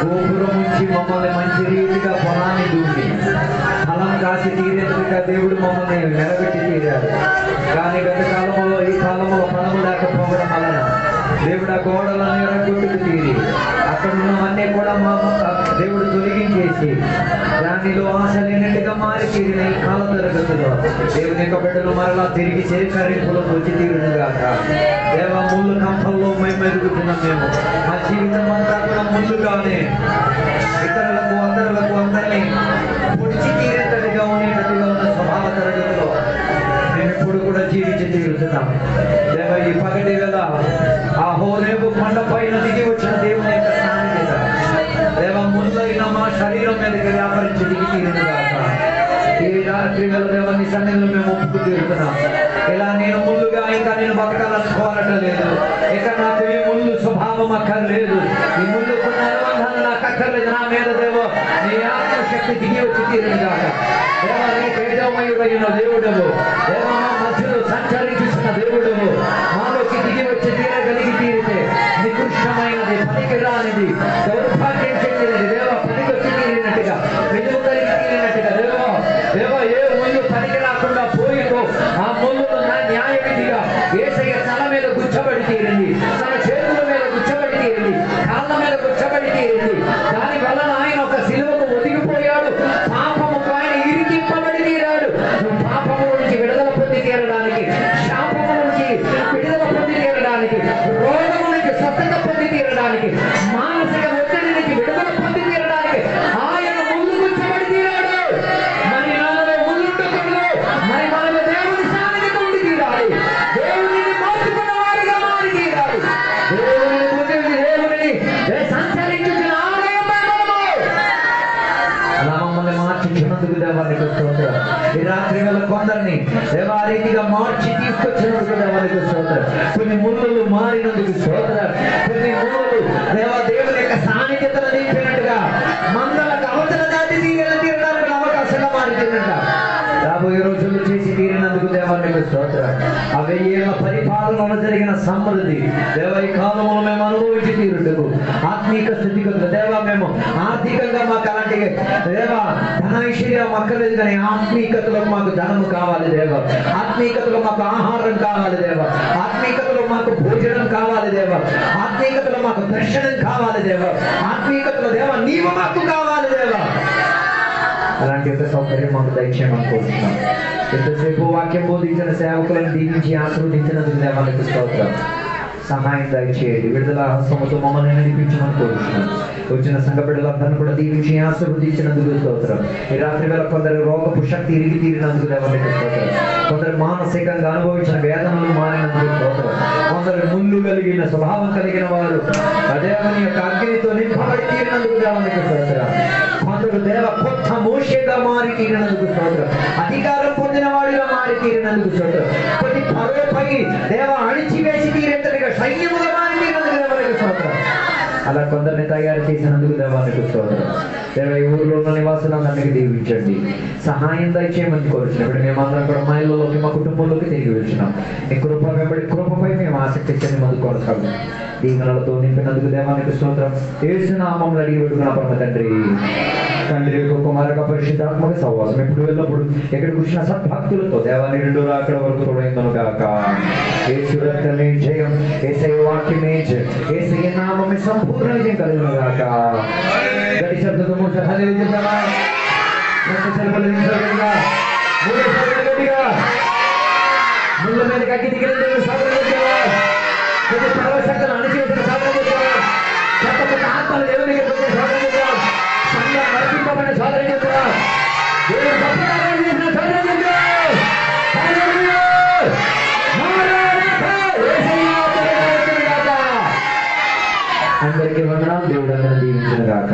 గోపురం నుంచి మమ్మల్ని మంచి రీతిగా పొలాన్ని దూకి ఫలం కాసి తీరేందుగా దేవుడు మమ్మల్ని నిలబెట్టి తీరాడు. కానీ గత కాలంలో ఈ కాలంలో ఫలం లేకపోవడం వలన దేవుడు ఆ గోడలను ఎరగొట్టుకు తీరి అక్కడ ఉన్నవన్నీ కూడా మా దేవుడు తొలగించేసి దానిలో ఆశ లేనట్టుగా మారి తీరిన ఈ కాల తరగతిలో దేవుని యొక్క బిడ్డలు మరలా తిరిగి చేకరింపులో వచ్చి తీరునుగాక. దేవ ముళ్ళు కంపల్లో మేము ఎదుగుతున్నాం. మేము మా జీవితం అంతా కూడా ముందుగానే ఇతరులకు అందరినీ పొడిచి తీరేటట్టుగా ఉండేటట్టుగా ఉన్న స్వభావ తరగతిలో మేము ఎప్పుడు కూడా జీవించి తీరుతున్నాం. దేవ ఈ పగటి వేళ ఆ హోరేబు కొండ పైన దిగి వచ్చిన దేవుని యొక్క సాన్నిధ్యత దేవ ముందైన మా శరీరం మీదకి వ్యాపరించి దిగి తీరునుగాక. ఈ రాత్రి వేళ దేవాన్ని సన్నిధిలో మేము ఒప్పుకు తీరుతున్నాం. ఇలా నేను ముందుగా ఇంకా నేను బతకాలనుకోవటం లేదు. ఇక నాకు ఈ ముందు స్వభావం అక్కర్లేదు. ఈ ముందు కొన్ని అనుబంధాలు నాకు అక్కర్లేదు. నా మీద దేవో నీ ఆత్మశక్తి దిగి వచ్చి తీరునుగాక. దేవా నీ తేజోమయుడైన దేవుడవు, దేవా మా మధ్యలో సంచరించిన దేవుడవు, మాలోకి దిగి వచ్చి తీరగలిగి తీరితే నికృష్టమైనది, పనికిరానిది, దౌర్భాగ్యం చెందినది దేవా పనికి వచ్చి తీరినట్టుగా, వెలుగు కలిగి తీరినట్టుగా దేవా ఏ ముళ్ళు పనికి రాకుండా పోయిందో ఆ ముళ్ళను న్యాయ విధిగా యేసయ్య తల మీద గుచ్చబడి తీరింది, తన చేతుల మీద గుచ్చబడి తీరింది, కాళ్ళ మీద గుచ్చబడి తీరింది. దాని వలన ఆయన ఒక సిలువకు ఒదిగిపోయాడు. పాపము ఆయన ఇరికింపబడి తీరాడు. పాపము నుంచి విడుదల పొంది తీరడానికి, శాపము నుంచి విడుదల పొంది తీరడానికి, రోగము నుంచి స్వస్థత పొంది తీరడానికి, మానసిక ఒత్తిడి నుంచి విడుదల పొంది తీరడానికి ఆయన ముందు గుచ్చబడి తీరాడు. మరి నాలో ముందుండకూడదు. మరి మనలో దేవుని సాన్నిధ్యం ఉండి తీరాలి. దేవుని మార్చుకున్న వారిగా మారి తీరాలి. దేవుని సంచరించుతున్న ఆలయం అలా మమ్మల్ని మార్చుకున్నందుకు దేవానికి స్తోత్రం. ఈ రాత్రి వేళ కొందరిని దేవా రీతిగా మార్చి తీసుకొచ్చినందుకు దేవానికి స్తోత్రం. కొన్ని ముళ్ళు మారినందుకు స్తోత్రం. కొన్ని ముళ్ళు దేవా దేవుని యొక్క సాన్నిధ్యతను నింపినట్టుగా మందలకు అవతల దాటి తీరడానికి అవకాశంగా మారిపోయినట్ట రాబోయే రోజుల్లో చేసి తీరినందుకు దేవానికి స్తోత్రం. ఆ 1000 ఏళ్ల పరిపాలనలో జరిగిన సమృద్ధి దేవ ఈ కాలంలో మేము అనుభవించి తీరుటకు ఆత్మీక స్థితిగతులు దేవా మేము ఆర్థికంగా మాకు అలాంటి దేవా ధనైశ్వర్యం అక్కర్లేదు, కానీ ఆత్మీకతలో మాకు ధనము కావాలి దేవ, ఆత్మీకతలో మాకు ఆహారం కావాలి దేవ, ఆత్మీకతలో మాకు భోజనం కావాలి దేవ, ఆత్మీకతలో మాకు దర్శనం కావాలి దేవ, ఆత్మీకతలో దేవ నీవు మాకు కావాలి దేవ. అలాంటి యొక్క సౌకర్యం మాకు దయచేయమని కోరుతున్నాం. ఎంతసేపు వాక్యం బోధించిన సేవకులను దీవించి ఆశీర్వదించినందుకు దేవానికి స్తోత్రం. సహాయం దయచేయండి. విడుదల హస్తముతో మమ్మల్ని నడిపించమని కోరుతున్నాం. వచ్చిన సంఘ బిడ్డలందరినీ కూడా దీవించి ఆశీర్వదించినందుకు స్తోత్రం. ఈ రాత్రి వేళ కొందరు రోగపు శక్తి ఇరిగి తీరినందుకు దేవానికి స్తోత్రం. కొందరు మానసికంగా అనుభవించిన వేదనలు మారినందుకు స్తోత్రం. కొందరు ముళ్ళు కలిగిన స్వభావం కలిగిన వారు దేవని యొక్క అగ్నితో నింపబడి తీరినందుకు దేవానికి స్తోత్రం. కొందరు దేవ కొత్త మోషేగా మారి తీరినందుకు స్తోత్రం. అధికారం పొందిన వాడిగా మారి తీరినందుకు స్తోత్రం. కొన్ని పరువుపై దేవ అణిచివేసి తీరేంతటిగా సైన్యముగా మారి తీరినందుకు దేవానికి స్తోత్రం. అలా కొందరిని తయారు చేసినందుకు దేవానికి స్తోత్రం. దేవ ఈ ఊరిలో ఉన్న నివాసులందరినీ దీవించండి. సహాయం దయచేయమని కోరుతున్నాం. ఇప్పుడు మేమందరం కూడా మా ఇళ్ళలోకి మా కుటుంబంలోకి తిరిగి వచ్చినాం. ఈ కృప వెంబడి కృపపై మేము ఆసక్తి ఇచ్చని ముందు కొనసాగు దీవెనలతో నింపినందుకు దేవానికి స్తోత్రం. యేసు నామములో అడిగి పెట్టుకున్న పరమ తండ్రి. తండ్రి యొక్క కుమారక పరిశుద్ధాత్మక సహవాసం ఎప్పుడు వెళ్ళప్పుడు ఎక్కడికి వచ్చిన సద్భక్తులతో దేవాన్ని 2 రాకడ వరకు తోడైందను గాక. యేసు రక్తమే జయం, యేసయ్య వాక్యమే జయం, యేసయ్య నామమే సంపూర్ణ విజయం కలుగును గాక. గడి శబ్దతో మూడు హల్లెలూయా చెప్తామా? ముళ్ళ మీద కట్టి దిగిన దేవుడు సాధన చేద్దామా? పరవశక్తులు అణిచివేసిన సాధన చేద్దామా? చెప్పకుండా ఆత్మలు దేవుని దగ్గర సాధన చేద్దాం. సంఘం నడిపింపబడిన సాధన చేద్దాం. దేవుడు సత్యనారాయణ చేసిన సాధన చేద్దాం. హల్లెలూయా! అందరికీ వందనాలు. దేవుడు అందరిని దీవించును గాక.